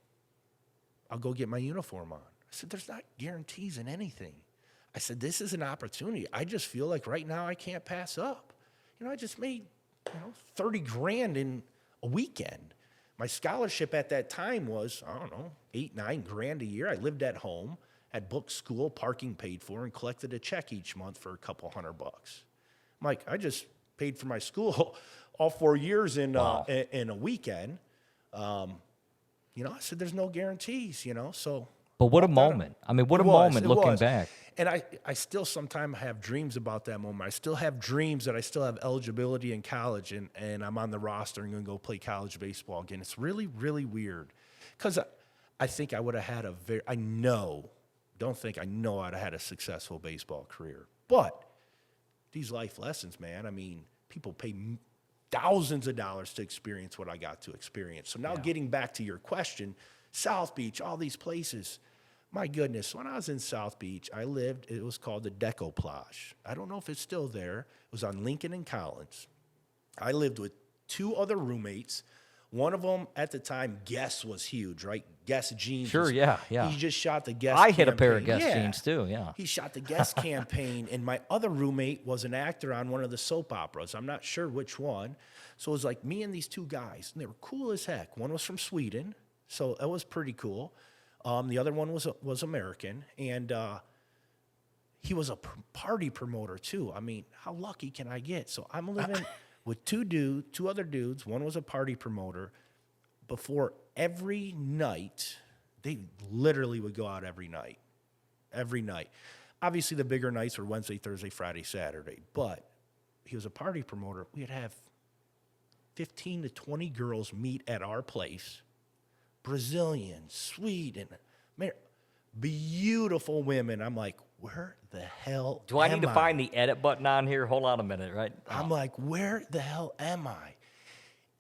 S2: I'll go get my uniform on." I said, "There's not guarantees in anything." I said, "This is an opportunity. I just feel like right now I can't pass up. I just made, 30 grand in a weekend. My scholarship at that time was, I don't know, 8-9 grand a year. I lived at home, had booked school, parking paid for, and collected a check each month for a couple $100. I'm like, I just paid for my school all 4 years in a weekend. I said, there's no guarantees, so.
S1: But what a moment. I mean, what a moment looking back.
S2: And I still sometimes have dreams about that moment. I still have dreams that I still have eligibility in college, and I'm on the roster and going to go play college baseball again. It's really, really weird because I think I would have had I know I'd have had a successful baseball career. But these life lessons, man, I mean, people pay thousands of dollars to experience what I got to experience. So now getting back to your question, South Beach, all these places. My goodness, when I was in South Beach, it was called the Deco Plage. I don't know if it's still there. It was on Lincoln and Collins. I lived with 2 other roommates. One of them at the time, Guess was huge, right? Guess jeans.
S1: Sure, yeah.
S2: He just shot the Guess
S1: I
S2: campaign.
S1: hit a pair of Guess jeans too, yeah.
S2: He shot the Guess campaign, and my other roommate was an actor on one of the soap operas. I'm not sure which one. So it was like me and these 2 guys, and they were cool as heck. One was from Sweden, so that was pretty cool. The other one was American, and he was a party promoter too. I mean, how lucky can I get? So I'm living with 2 other dudes. One was a party promoter. Before every night, they literally would go out every night. Every night. Obviously, the bigger nights were Wednesday, Thursday, Friday, Saturday. But he was a party promoter. We'd have 15 to 20 girls meet at our place. Brazilian, Sweden, beautiful women. I'm like, where the hell
S1: Do I need to find the edit button on here? Hold on a minute, right?
S2: I'm like, where the hell am I?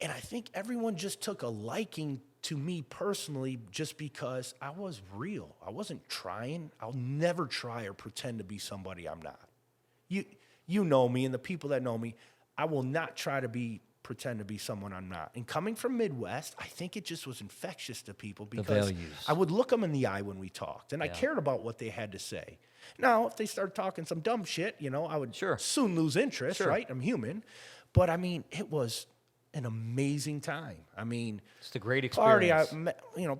S2: And I think everyone just took a liking to me personally just because I was real. I wasn't trying. I'll never try or pretend to be somebody I'm not. You know me, and the people that know me, I will not try to be pretend to be someone I'm not. And coming from Midwest, I think it just was infectious to people because
S1: values.
S2: I would look them in the eye when we talked, and I cared about what they had to say. Now, if they started talking some dumb shit, I would soon lose interest, right? I'm human. But, I mean, it was an amazing time. I mean,
S1: it's a great experience.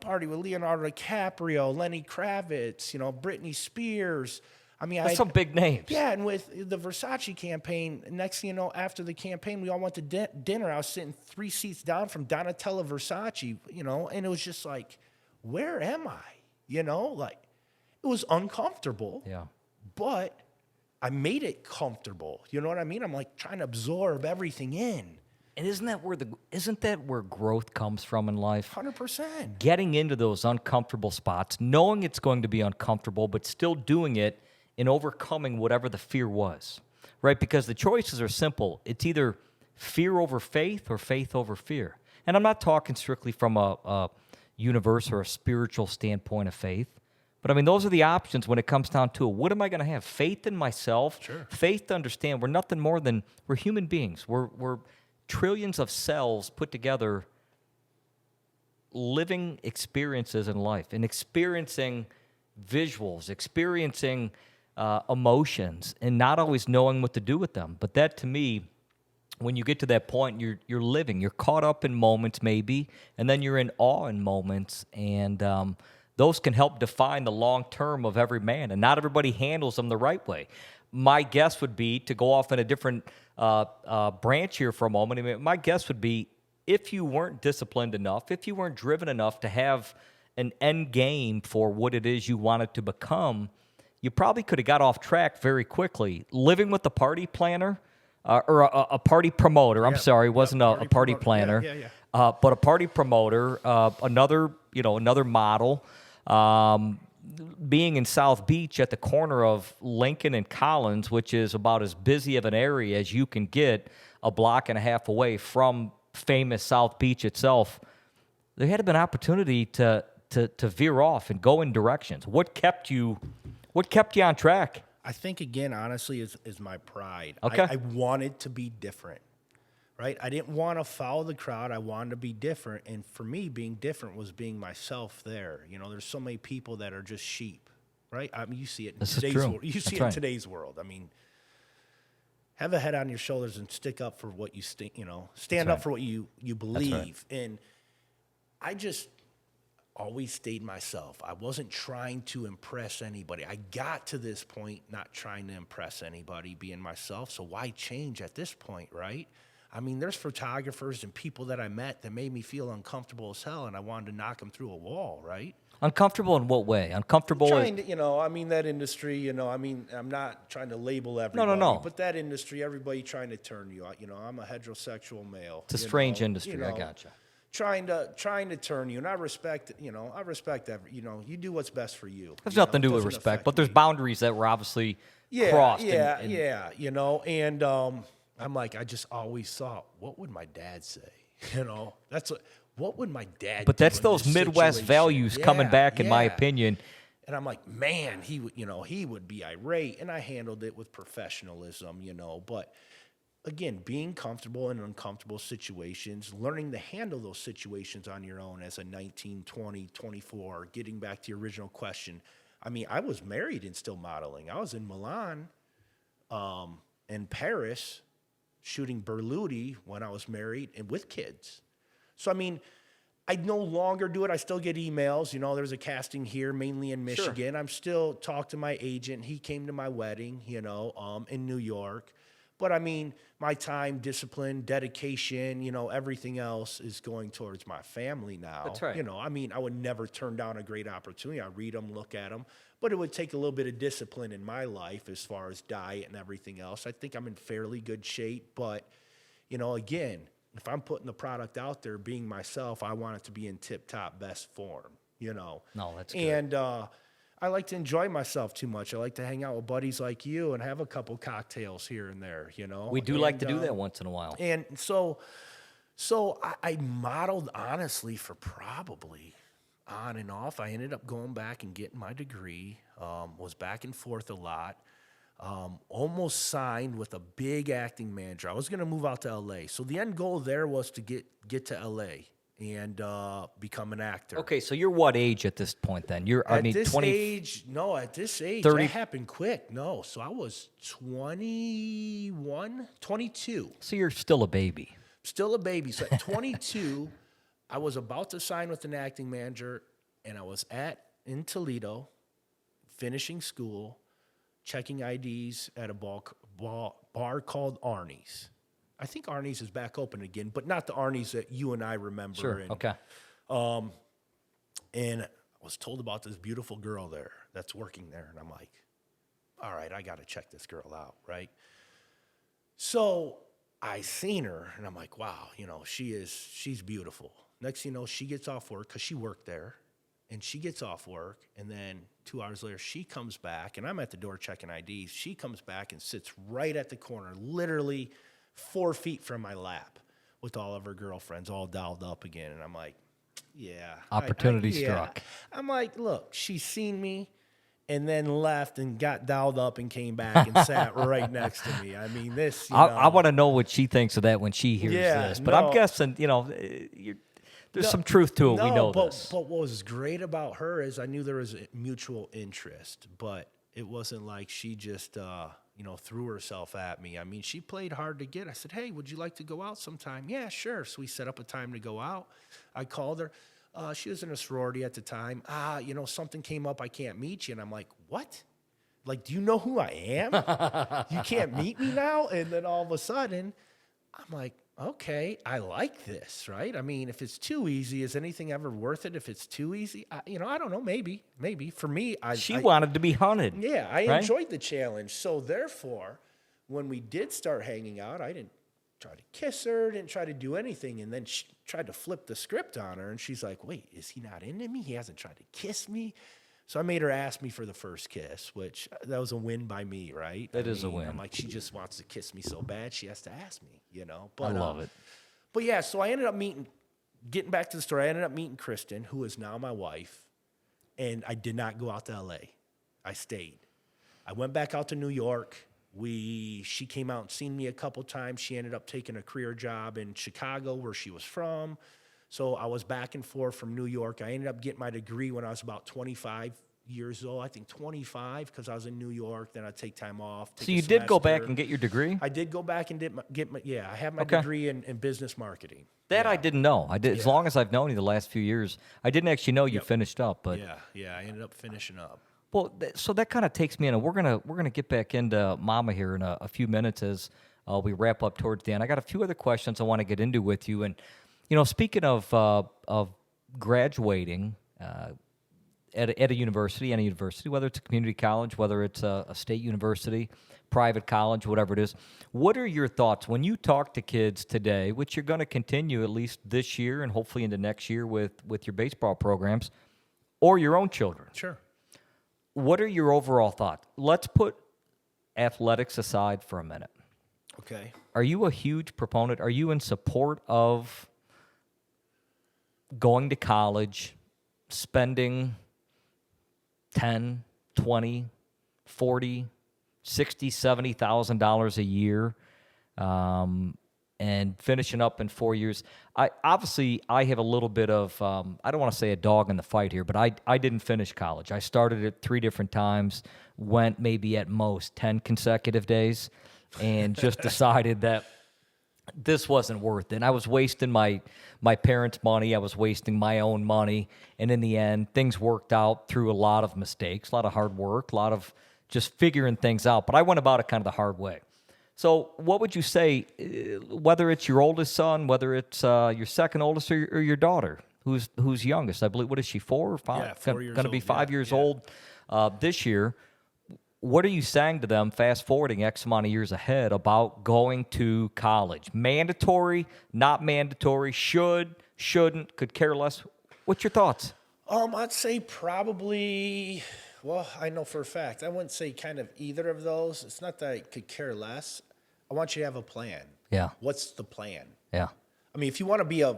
S2: Party with Leonardo DiCaprio, Lenny Kravitz, Britney Spears. I mean,
S1: that's some big names.
S2: Yeah, and with the Versace campaign, next thing you know, after the campaign, we all went to dinner. I was sitting 3 seats down from Donatella Versace, and it was just like, where am I? Like, it was uncomfortable.
S1: Yeah.
S2: But I made it comfortable. You know what I mean? I'm like trying to absorb everything in.
S1: And isn't that where growth comes from in life?
S2: 100%.
S1: Getting into those uncomfortable spots, knowing it's going to be uncomfortable, but still doing it and overcoming whatever the fear was, right? Because the choices are simple. It's either fear over faith or faith over fear. And I'm not talking strictly from a universe or a spiritual standpoint of faith, but I mean, those are the options when it comes down to it. What am I going to have? Faith in myself, faith to understand we're nothing more than, we're human beings. We're trillions of cells put together, living experiences in life and experiencing visuals, experiencing emotions, and not always knowing what to do with them. But that, to me, when you get to that point, you're living. You're caught up in moments, maybe, and then you're in awe in moments, and those can help define the long term of every man. And not everybody handles them the right way. My guess would be, to go off in a different branch here for a moment. I mean, my guess would be, if you weren't disciplined enough, if you weren't driven enough to have an end game for what it is you wanted to become, you probably could have got off track very quickly. Living with a party planner or a party promoter. I'm sorry, it wasn't a party planner, but a party promoter. Another model. Being in South Beach at the corner of Lincoln and Collins, which is about as busy of an area as you can get, a block and a half away from famous South Beach itself, there had been an opportunity to veer off and go in directions. What kept you on track?
S2: I think, again, honestly, is my pride.
S1: Okay.
S2: I wanted to be different, right? I didn't want to follow the crowd. I wanted to be different. And for me, being different was being myself there. There's so many people that are just sheep, right? I mean, you see it in today's world. You see it in today's world. I mean, have a head on your shoulders and stick up for what you stand up for what you believe. And I just always stayed myself. I wasn't trying to impress anybody. I got to this point not trying to impress anybody, being myself. So why change at this point, right? I mean, there's photographers and people that I met that made me feel uncomfortable as hell, and I wanted to knock them through a wall, right?
S1: Uncomfortable in what way? Uncomfortable
S2: trying to, that industry, I'm not trying to label everybody.
S1: No.
S2: But that industry, everybody trying to turn you out. I'm a heterosexual male.
S1: It's a strange industry, I gotcha.
S2: Trying to turn you, and I respect every, you do what's best for you.
S1: There's nothing to do with respect, but there's boundaries that were obviously crossed.
S2: And I'm like, I just always thought, what would my dad say? What would my dad
S1: But
S2: do
S1: that's
S2: in
S1: those
S2: this
S1: Midwest
S2: situation?
S1: values coming back, in my opinion.
S2: And I'm like, man, he would be irate, and I handled it with professionalism, but again, being comfortable in uncomfortable situations, learning to handle those situations on your own as a 19, 20, 24, getting back to your original question. I mean, I was married and still modeling. I was in Milan and Paris shooting Berluti when I was married and with kids. So, I mean, I no longer do it. I still get emails. There's a casting here, mainly in Michigan. I'm still talk to my agent. He came to my wedding, in New York. But, I mean, my time, discipline, dedication, everything else is going towards my family now.
S1: That's right.
S2: I would never turn down a great opportunity. I read them, look at them. But it would take a little bit of discipline in my life as far as diet and everything else. I think I'm in fairly good shape. But, again, if I'm putting the product out there, being myself, I want it to be in tip-top best form, No,
S1: that's good.
S2: And I like to enjoy myself too much. I like to hang out with buddies like you and have a couple cocktails here and there,
S1: We do like to do that once in a while.
S2: And so I modeled, honestly, for probably on and off. I ended up going back and getting my degree, was back and forth a lot. Almost signed with a big acting manager. I was going to move out to LA. So the end goal there was to get to LA and become an actor.
S1: Okay, so you're what age at this point then? You're, I
S2: At
S1: mean,
S2: this
S1: 20.
S2: age, no, at this age,
S1: 30
S2: that happened quick. No, so I was 21, 22.
S1: So you're still a baby.
S2: Still a baby. So at 22, I was about to sign with an acting manager, and I was in Toledo, finishing school, checking IDs at a bar called Arnie's. I think Arnie's is back open again, but not the Arnie's that you and I remember.
S1: Sure.
S2: And,
S1: Okay.
S2: And I was told about this beautiful girl there that's working there, and I'm like, all right, I got to check this girl out, right? So I seen her, and I'm like, wow, she's beautiful. Next thing you know, she gets off work because she worked there, and she gets off work, and then 2 hours later, she comes back, and I'm at the door checking IDs. She comes back and sits right at the corner, literally 4 feet from my lap, with all of her girlfriends all dialed up again, and I'm like, yeah.
S1: Opportunity
S2: yeah.
S1: struck.
S2: I'm like, look, she's seen me and then left and got dialed up and came back and sat right next to me. I mean, this,
S1: I want to know what she thinks of that when she hears this. But I'm guessing, there's some truth to it. We know this.
S2: But what was great about her is I knew there was a mutual interest, but it wasn't like she just, threw herself at me. I mean, she played hard to get. I said, hey, would you like to go out sometime? Yeah, sure. So we set up a time to go out. I called her. She was in a sorority at the time. Something came up. I can't meet you. And I'm like, what? Like, do you know who I am? You can't meet me now? And then all of a sudden, I'm like, okay, I like this, right? I mean, if it's too easy, is anything ever worth it? If it's too easy, I don't know, maybe. For me,
S1: she wanted to be hunted.
S2: Yeah, I
S1: right?
S2: enjoyed the challenge. So therefore, when we did start hanging out, I didn't try to kiss her, didn't try to do anything. And then she tried to flip the script on her. And she's like, wait, is he not into me? He hasn't tried to kiss me. So I made her ask me for the first kiss, which that was a win by me, right?
S1: That is a win.
S2: I'm like, she just wants to kiss me so bad, she has to ask me, But,
S1: I love it.
S2: But yeah, so I ended up getting back to the story, I ended up meeting Kristen, who is now my wife, and I did not go out to LA. I stayed. I went back out to New York. She came out and seen me a couple times. She ended up taking a career job in Chicago, where she was from. So I was back and forth from New York. I ended up getting my degree when I was about 25 years old. I think 25 because I was in New York. Then I'd take time off.
S1: So you did go back and get your degree?
S2: I did go back and I have my degree in business marketing.
S1: That I didn't know. I did as long as I've known you the last few years. I didn't actually know you finished up, but
S2: I ended up finishing up.
S1: Well, so that kind of takes me in, and we're gonna get back into Mama here in a few minutes as we wrap up towards the end. I got a few other questions I want to get into with you, and speaking of graduating at a university, any university, whether it's a community college, whether it's a state university, private college, whatever it is, what are your thoughts when you talk to kids today, which you're going to continue at least this year and hopefully into next year with your baseball programs, or your own children?
S2: Sure.
S1: What are your overall thoughts? Let's put athletics aside for a minute.
S2: Okay.
S1: Are you a huge proponent? Are you in support of going to college, spending 10, 20, 40, 60, $70,000 a year, and finishing up in 4 years? I have a little bit of, I don't want to say a dog in the fight here, but I didn't finish college. I started it 3 different times, went maybe at most 10 consecutive days, and just decided that this wasn't worth it. And I was wasting my parents' money. I was wasting my own money. And in the end, things worked out through a lot of mistakes, a lot of hard work, a lot of just figuring things out. But I went about it kind of the hard way. So what would you say, whether it's your oldest son, whether it's your second oldest, or your daughter, who's youngest? I believe, what is she, 4 or 5?
S2: Yeah, 4 years old.
S1: Going to be 5 years old this year. What are you saying to them, fast-forwarding X amount of years ahead, about going to college? Mandatory, not mandatory, should, shouldn't, could care less? What's your thoughts?
S2: I'd say probably, well, I know for a fact, I wouldn't say kind of either of those. It's not that I could care less. I want you to have a plan.
S1: Yeah.
S2: What's the plan?
S1: Yeah.
S2: I mean, if you want to be a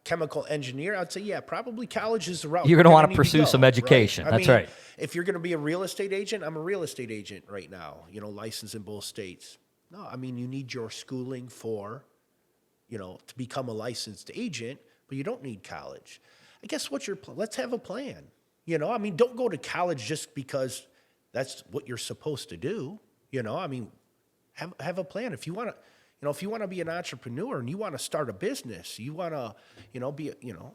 S2: chemical engineer, I'd say, yeah, probably college is the route.
S1: You're going to want to
S2: need
S1: pursue
S2: go,
S1: some education.
S2: right?
S1: That's right.
S2: If you're going to be a real estate agent, I'm a real estate agent right now, licensed in both states. No, I mean, you need your schooling for, to become a licensed agent, but you don't need college. I guess what's your plan? Let's have a plan. Don't go to college just because that's what you're supposed to do. Have a plan. If you want to, be an entrepreneur and you want to start a business, you want to,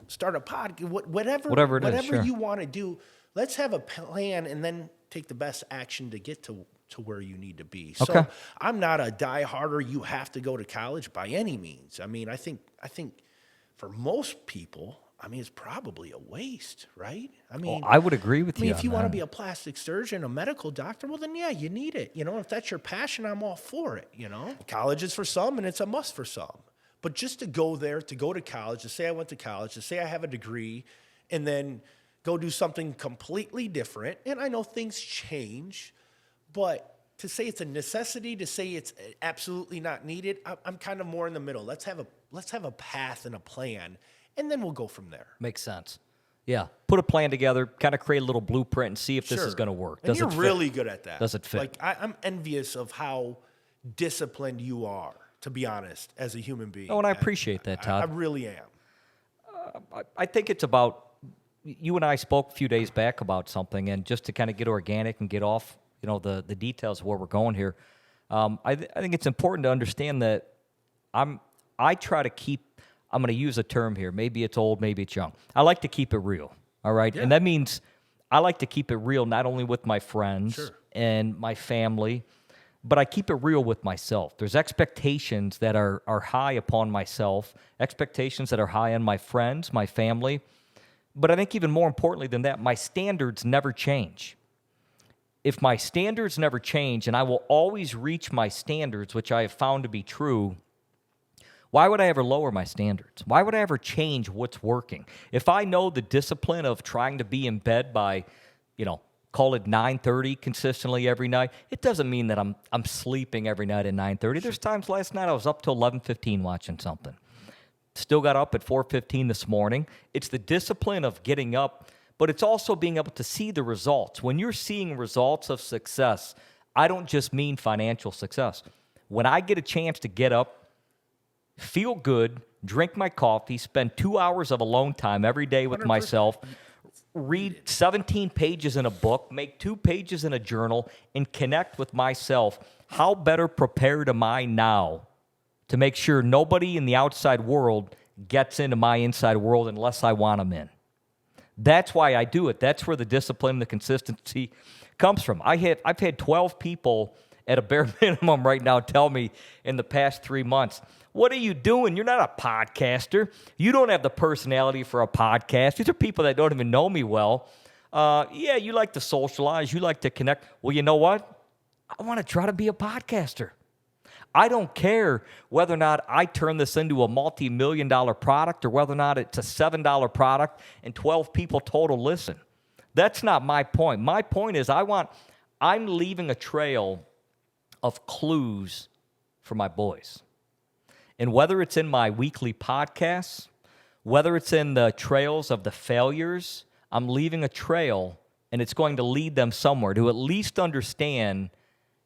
S2: start a pod, whatever
S1: sure.
S2: you want to do, let's have a plan and then take the best action to get to where you need to be. So
S1: Okay.
S2: I'm not a die-harder, you have to go to college by any means. I think for most people, it's probably a waste, right?
S1: I would agree with you.
S2: If you want to be a plastic surgeon, a medical doctor, well, then yeah, you need it. If that's your passion, I'm all for it. College is for some, and it's a must for some. But just to go there, to go to college, to say I went to college, to say I have a degree, and then go do something completely different. And I know things change, but to say it's a necessity, to say it's absolutely not needed, I'm kind of more in the middle. Let's have a path and a plan. And then we'll go from there.
S1: Makes sense. Yeah. Put a plan together, kind of create a little blueprint and see if this is going to work.
S2: And you're really good at that.
S1: Does it fit?
S2: Like, I'm envious of how disciplined you are, to be honest, as a human being.
S1: Oh, and I appreciate that, Todd.
S2: I really am.
S1: I think it's about, you and I spoke a few days back about something, and just to kind of get organic and get off, the details of where we're going here, I think it's important to understand that I try to keep, I'm going to use a term here. Maybe it's old, maybe it's young. I like to keep it real, all right? Yeah. And that means I like to keep it real not only with my friends and my family, but I keep it real with myself. There's expectations that are high upon myself, expectations that are high on my friends, my family. But I think even more importantly than that, my standards never change. If my standards never change, and I will always reach my standards, which I have found to be true, why would I ever lower my standards? Why would I ever change what's working? If I know the discipline of trying to be in bed by, call it 9:30 consistently every night, it doesn't mean that I'm sleeping every night at 9:30. There's times last night I was up till 11:15 watching something. Still got up at 4:15 this morning. It's the discipline of getting up, but it's also being able to see the results. When you're seeing results of success, I don't just mean financial success. When I get a chance to get up, feel good, drink my coffee, spend 2 hours of alone time every day with 100%. Myself, read 17 pages in a book, make 2 pages in a journal, and connect with myself, how better prepared am I now to make sure nobody in the outside world gets into my inside world unless I want them in? That's why I do it. That's where the discipline and the consistency comes from. I've had 12 people at a bare minimum right now tell me in the past 3 months, what are you doing? You're not a podcaster. You don't have the personality for a podcast. These are people that don't even know me well. Yeah, you like to socialize. You like to connect. Well, you know what? I want to try to be a podcaster. I don't care whether or not I turn this into a multi-million-dollar product or whether or not it's a $7 product and 12 people total listen. That's not my point. My point is I'm leaving a trail of clues for my boys. And whether it's in my weekly podcasts, whether it's in the trails of the failures, I'm leaving a trail, and it's going to lead them somewhere to at least understand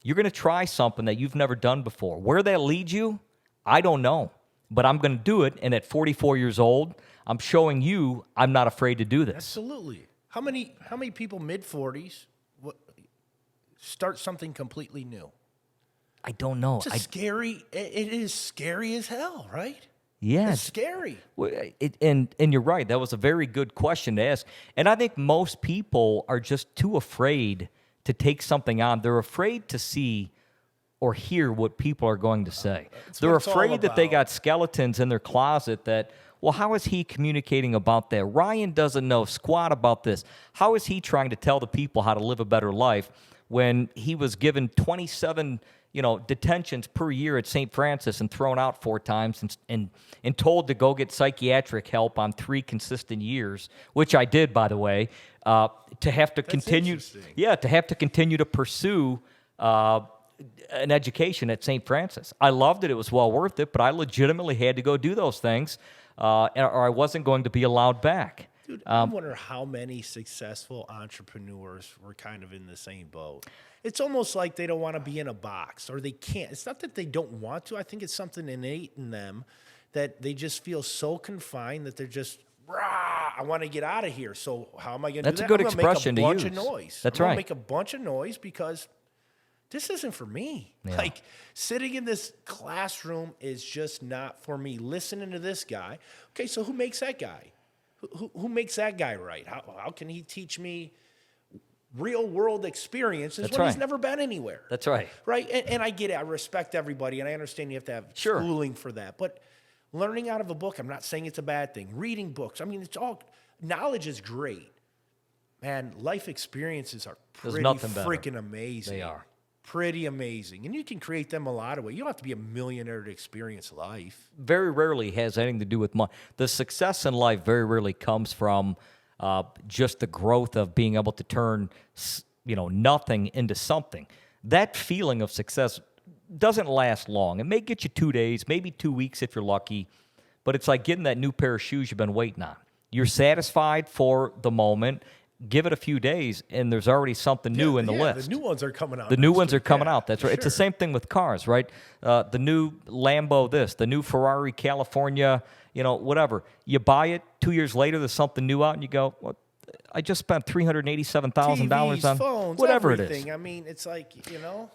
S1: you're going to try something that you've never done before. Where that leads you, I don't know. But I'm going to do it, and at 44 years old, I'm showing you I'm not afraid to do this.
S2: Absolutely. How many people mid-40s start something completely new?
S1: I don't know.
S2: It is scary as hell, right?
S1: Yeah.
S2: It's scary.
S1: And you're right. That was a very good question to ask. And I think most people are just too afraid to take something on. They're afraid to see or hear what people are going to say. They're afraid that they got skeletons in their closet that, well, how is he communicating about that? Ryan doesn't know squat about this. How is he trying to tell the people how to live a better life when he was given 27 detentions per year at St. Francis and thrown out 4 times and told to go get psychiatric help on 3 consistent years, which I did, by the way, to have to continue to pursue an education at St. Francis. I loved it. It was well worth it, but I legitimately had to go do those things, or I wasn't going to be allowed back.
S2: Dude, I wonder how many successful entrepreneurs were kind of in the same boat. It's almost like they don't want to be in a box, or they can't. It's not that they don't want to. I think it's something innate in them that they just feel so confined that they're just, rah, I want to get out of here. So how am I going to do that?
S1: That's a good expression to use.
S2: I'm going to make a bunch of noise.
S1: That's
S2: I'm
S1: right.
S2: going to make a bunch of noise because this isn't for me.
S1: Yeah.
S2: Like, sitting in this classroom is just not for me. Listening to this guy. Okay, so who makes that guy? Who makes that guy right? How can he teach me real world experiences
S1: That's
S2: when he's
S1: right.
S2: never been anywhere?
S1: That's right.
S2: Right? And I get it. I respect everybody, and I understand you have to have
S1: Sure.
S2: schooling for that. But learning out of a book, I'm not saying it's a bad thing. Reading books, I mean, it's all, knowledge is great. Man, life experiences are
S1: There's
S2: pretty
S1: nothing better.
S2: freaking amazing.
S1: They are.
S2: Pretty amazing. And you can create them a lot of ways. You don't have to be a millionaire to experience life.
S1: Very rarely has anything to do with money. The success in life very rarely comes from just the growth of being able to turn, nothing into something. That feeling of success doesn't last long. It may get you 2 days, maybe 2 weeks if you're lucky, but it's like getting that new pair of shoes you've been waiting on. You're satisfied for the moment. Give it a few days, and there's already something new in the list.
S2: The new ones are coming out.
S1: The new
S2: next
S1: ones are
S2: week.
S1: coming
S2: Yeah,
S1: out. That's
S2: for
S1: right. It's the
S2: sure.
S1: same thing with cars, right? The new Lambo this, the new Ferrari California, whatever. You buy it, 2 years later, there's something new out, and you go, well, I just spent $387,000
S2: TVs,
S1: on
S2: phones,
S1: whatever
S2: everything.
S1: it is.
S2: I mean, it's like,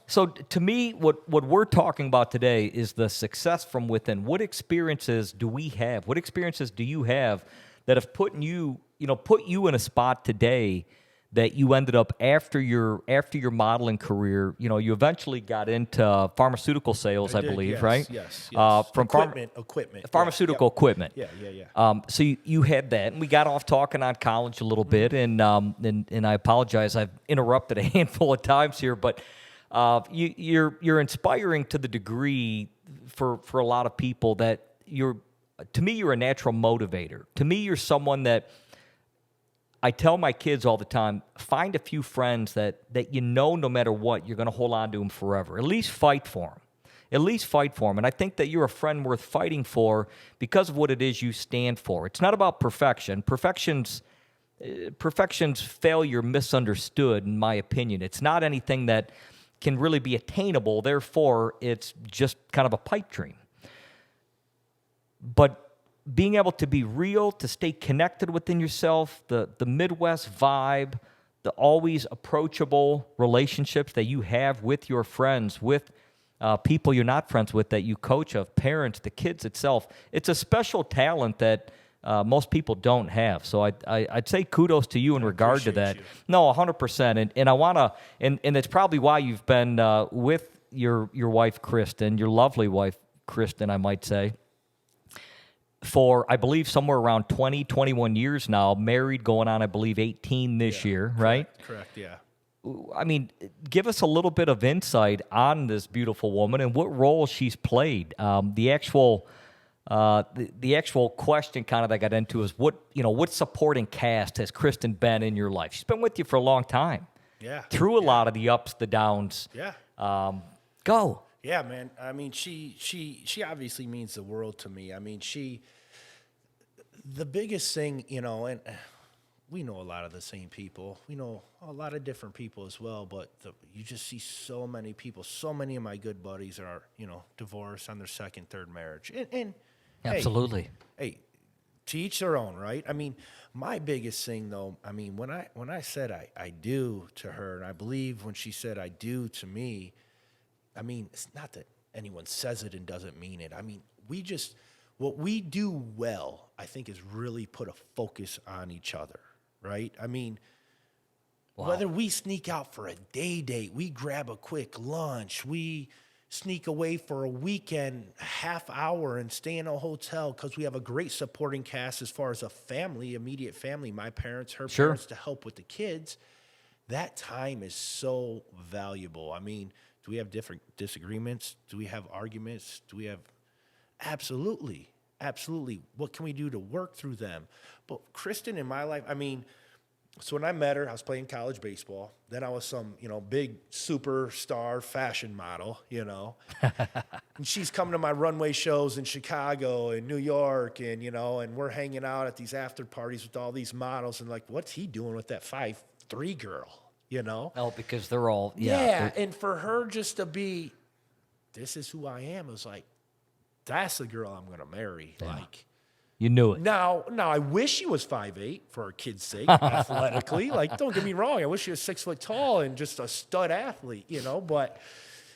S1: So to me, what we're talking about today is the success from within. What experiences do we have? What experiences do you have that have put you in a spot today that you ended up after your modeling career? You eventually got into pharmaceutical sales, I
S2: did,
S1: believe,
S2: yes,
S1: right?
S2: yes.
S1: From
S2: Equipment.
S1: pharmaceutical equipment.
S2: Yeah.
S1: So you had that, and we got off talking on college a little bit, and I apologize, I've interrupted a handful of times here, but you're inspiring to the degree for a lot of people that to me you're a natural motivator. To me, you're someone that I tell my kids all the time, find a few friends that no matter what, you're going to hold on to them forever. At least fight for them. At least fight for them. And I think that you're a friend worth fighting for because of what it is you stand for. It's not about perfection. Perfection's failure misunderstood, in my opinion. It's not anything that can really be attainable. Therefore, it's just kind of a pipe dream. But being able to be real, to stay connected within yourself, the Midwest vibe, the always approachable relationships that you have with your friends, with people you're not friends with that you coach of, parents, the kids itself. It's a special talent that most people don't have. So I'd say kudos to you in regard to that.
S2: you.
S1: No, 100%. And I want to, and it's probably why you've been with your wife, Kristen, your lovely wife, Kristen, I might say, for, I believe, somewhere around 20, 21 years now, married, going on, I believe, 18 this year, right?
S2: Correct, yeah.
S1: I mean, give us a little bit of insight on this beautiful woman and what role she's played. The actual question kind of that I got into is what supporting cast has Kristen been in your life? She's been with you for a long time.
S2: Yeah.
S1: Through a lot of the ups, the downs.
S2: Yeah.
S1: Go.
S2: Yeah, man. I mean, she obviously means the world to me. I mean, the biggest thing, and we know a lot of the same people. We know a lot of different people as well, but you just see so many people. So many of my good buddies are, divorced on their second, third marriage. And
S1: Absolutely.
S2: Hey, to each their own, right? I mean, my biggest thing, though, I mean, when I said I do to her, and I believe when she said I do to me, I mean, it's not that anyone says it and doesn't mean it. I mean, what we do well, I think, is really put a focus on each other, right? I mean, whether we sneak out for a day date, we grab a quick lunch, we sneak away for a weekend, a half hour, and stay in a hotel because we have a great supporting cast as far as a family, immediate family, my parents, her
S1: Sure.
S2: parents, to help with the kids. That time is so valuable. I mean, do we have different disagreements? Do we have arguments? Do we have... Absolutely. What can we do to work through them? But Kristen, in my life, I mean, So when I met her, I was playing college baseball. Then I was some, big superstar fashion model, And she's coming to my runway shows in Chicago and New York and we're hanging out at these after parties with all these models and like, what's he doing with that 5'3" girl,
S1: Oh, because they're all,
S2: Yeah, and for her just to be, this is who I am, it was like, that's the girl I'm going to marry.
S1: Yeah.
S2: Like,
S1: you knew it.
S2: Now, I wish she was 5'8" for her kid's sake, athletically. Like, don't get me wrong. I wish she was 6 foot tall and just a stud athlete, but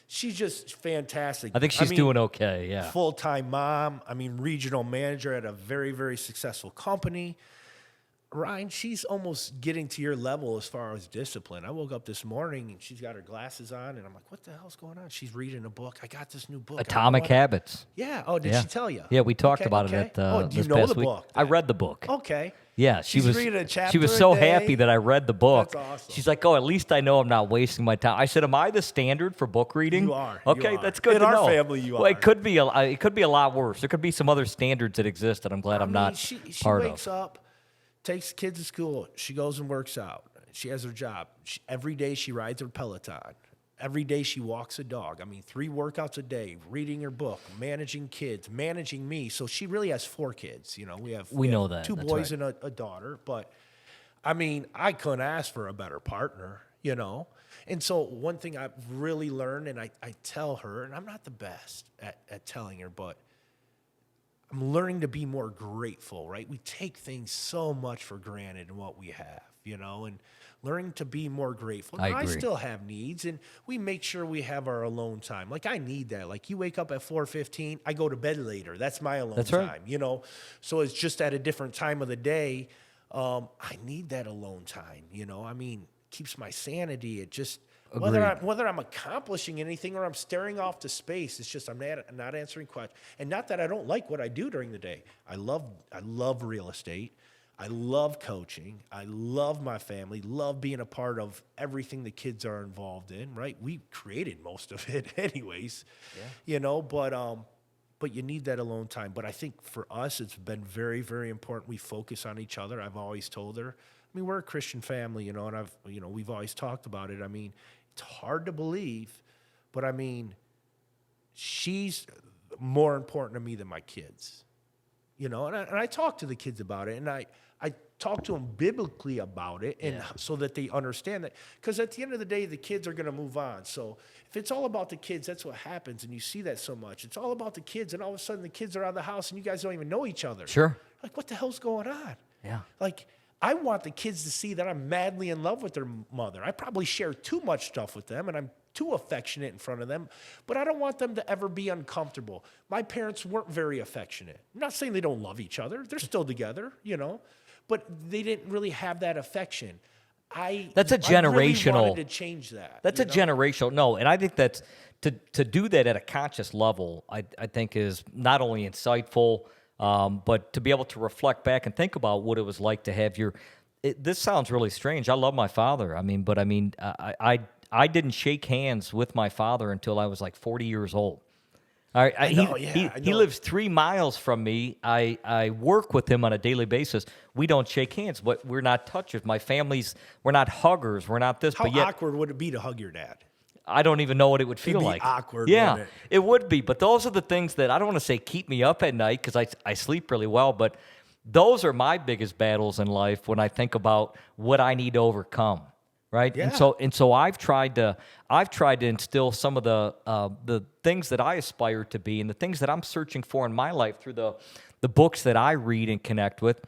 S2: she's just fantastic.
S1: I think she's doing okay, yeah.
S2: Full-time mom. Regional manager at a very, very successful company. Ryan, she's almost getting to your level as far as discipline. I woke up this morning and she's got her glasses on, and I'm like, what the hell's going on? She's reading a book. I got this new book.
S1: Atomic Habits.
S2: Yeah. Oh, did she tell you?
S1: Yeah, we talked about it at
S2: do you
S1: this
S2: know
S1: past
S2: the
S1: week.
S2: book?
S1: I read the book.
S2: Okay.
S1: Yeah,
S2: She's reading a chapter
S1: she was so
S2: a day.
S1: happy that I read the book.
S2: That's awesome.
S1: She's like, oh, at least I know I'm not wasting my time. I said, am I the standard for book reading?
S2: You are.
S1: Okay,
S2: You are.
S1: that's good
S2: In
S1: to
S2: our
S1: know.
S2: family, you
S1: well,
S2: are.
S1: It could be a lot worse. There could be some other standards that exist that I'm glad I'm not
S2: she
S1: part
S2: wakes
S1: of.
S2: up, takes kids to school. She goes and works out. She has her job. Every day she rides her Peloton. Every day she walks a dog. 3 workouts a day, reading her book, managing kids, managing me. So she really has 4 kids. We
S1: know
S2: have
S1: that.
S2: 2
S1: That's
S2: boys
S1: right.
S2: and a daughter. But, I couldn't ask for a better partner, And so one thing I've really learned, and I tell her, and I'm not the best at telling her, but I'm learning to be more grateful, right? We take things so much for granted in what we have, and learning to be more grateful. Now, I
S1: agree.
S2: still have needs, and we make sure we have our alone time. Like, I need that. Like, you wake up at 4:15, I go to bed later. That's my alone
S1: That's right.
S2: time, So it's just at a different time of the day. I need that alone time, keeps my sanity. It just... Whether I'm accomplishing anything or I'm staring off to space, it's just I'm not answering questions. And not that I don't like what I do during the day. I love real estate. I love coaching. I love my family. Love being a part of everything the kids are involved in. Right? We created most of it, anyways. Yeah. But you need that alone time. But I think for us, it's been very, very important. We focus on each other. I've always told her. We're a Christian family, and we've always talked about it. It's hard to believe, but she's more important to me than my kids, and I talk to the kids about it, and I talk to them biblically about it, and so that they understand that, because at the end of the day, the kids are going to move on. So if it's all about the kids, that's what happens, and you see that so much. It's all about the kids, and all of a sudden the kids are out of the house, and you guys don't even know each other.
S1: Sure.
S2: Like, what the hell's going on?
S1: Yeah.
S2: Like, I want the kids to see that I'm madly in love with their mother. I probably share too much stuff with them, and I'm too affectionate in front of them, but I don't want them to ever be uncomfortable. My parents weren't very affectionate. I'm not saying they don't love each other. They're still together, but they didn't really have that affection.
S1: That's a generational.
S2: I really wanted to change that.
S1: That's a generational. No, and I think that's to do that at a conscious level. I think is not only insightful, but to be able to reflect back and think about what it was like to have this sounds really strange. I love my father. I didn't shake hands with my father until I was like 40 years old. All right,
S2: I know.
S1: He lives 3 miles from me. I work with him on a daily basis. We don't shake hands, but we're not touchers. My family's, we're not huggers. We're not this.
S2: How
S1: but yet,
S2: awkward would it be to hug your dad?
S1: I don't even know what it would feel
S2: It'd be
S1: like.
S2: awkward,
S1: Yeah,
S2: wouldn't
S1: it would be. But those are the things that I don't want to say keep me up at night because I sleep really well. But those are my biggest battles in life when I think about what I need to overcome. Right.
S2: Yeah.
S1: And so I've tried to instill some of the things that I aspire to be and the things that I'm searching for in my life through the books that I read and connect with.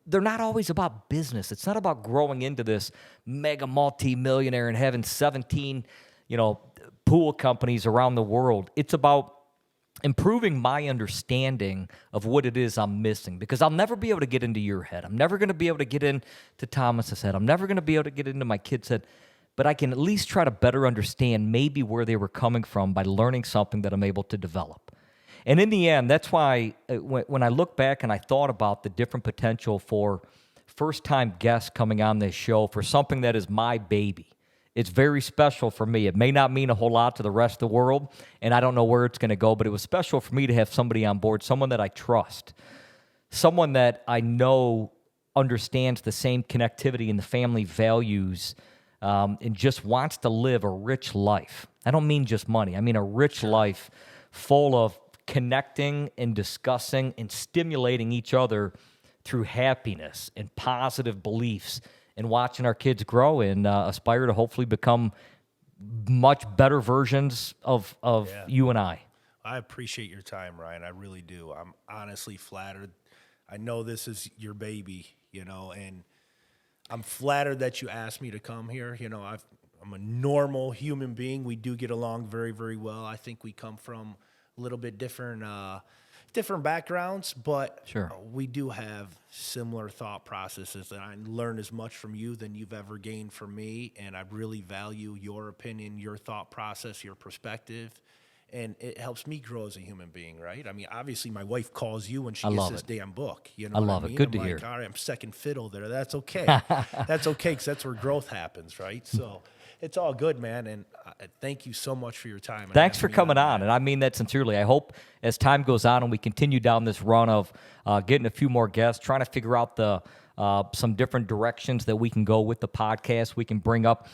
S1: They're not always about business. It's not about growing into this mega multi-millionaire and having 17, pool companies around the world. It's about improving my understanding of what it is I'm missing, because I'll never be able to get into your head. I'm never going to be able to get into Thomas's head. I'm never going to be able to get into my kid's head, but I can at least try to better understand maybe where they were coming from by learning something that I'm able to develop. And in the end, that's why when I look back and I thought about the different potential for first-time guests coming on this show for something that is my baby, it's very special for me. It may not mean a whole lot to the rest of the world, and I don't know where it's going to go, but it was special for me to have somebody on board, someone that I trust, someone that I know understands the same connectivity and the family values, and just wants to live a rich life. I don't mean just money. I mean a rich life full of connecting and discussing and stimulating each other through happiness and positive beliefs, and watching our kids grow and aspire to hopefully become much better versions of you and I.
S2: I appreciate your time, Ryan. I really do. I'm honestly flattered. I know this is your baby, and I'm flattered that you asked me to come here. I'm a normal human being. We do get along very, very well. I think we come from a little bit different backgrounds, but
S1: Sure.
S2: We do have similar thought processes, and I learn as much from you than you've ever gained from me, and I really value your opinion, your thought process, your perspective, and it helps me grow as a human being, right? I mean, obviously, my wife calls you when she gets this damn book. You know
S1: I
S2: what
S1: love
S2: I
S1: it.
S2: mean?
S1: Good
S2: I'm
S1: to
S2: like,
S1: hear.
S2: all right, I'm second fiddle there. That's okay. That's okay, because that's where growth happens, right? So it's all good, man, and thank you so much for your time. and
S1: Thanks for
S2: having me
S1: coming on,
S2: man.
S1: and I mean that sincerely. I hope as time goes on and we continue down this run of getting a few more guests, trying to figure out some different directions that we can go with the podcast. We can bring up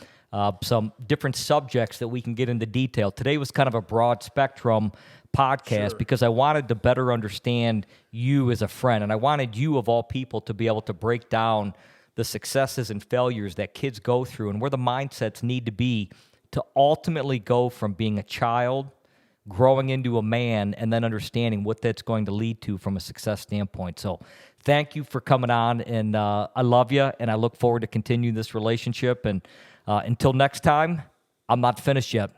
S1: some different subjects that we can get into detail. Today was kind of a broad spectrum podcast because I wanted to better understand you as a friend, and I wanted you, of all people, to be able to break down the successes and failures that kids go through and where the mindsets need to be to ultimately go from being a child, growing into a man, and then understanding what that's going to lead to from a success standpoint. So thank you for coming on, and I love you, and I look forward to continuing this relationship. And until next time, I'm not finished yet.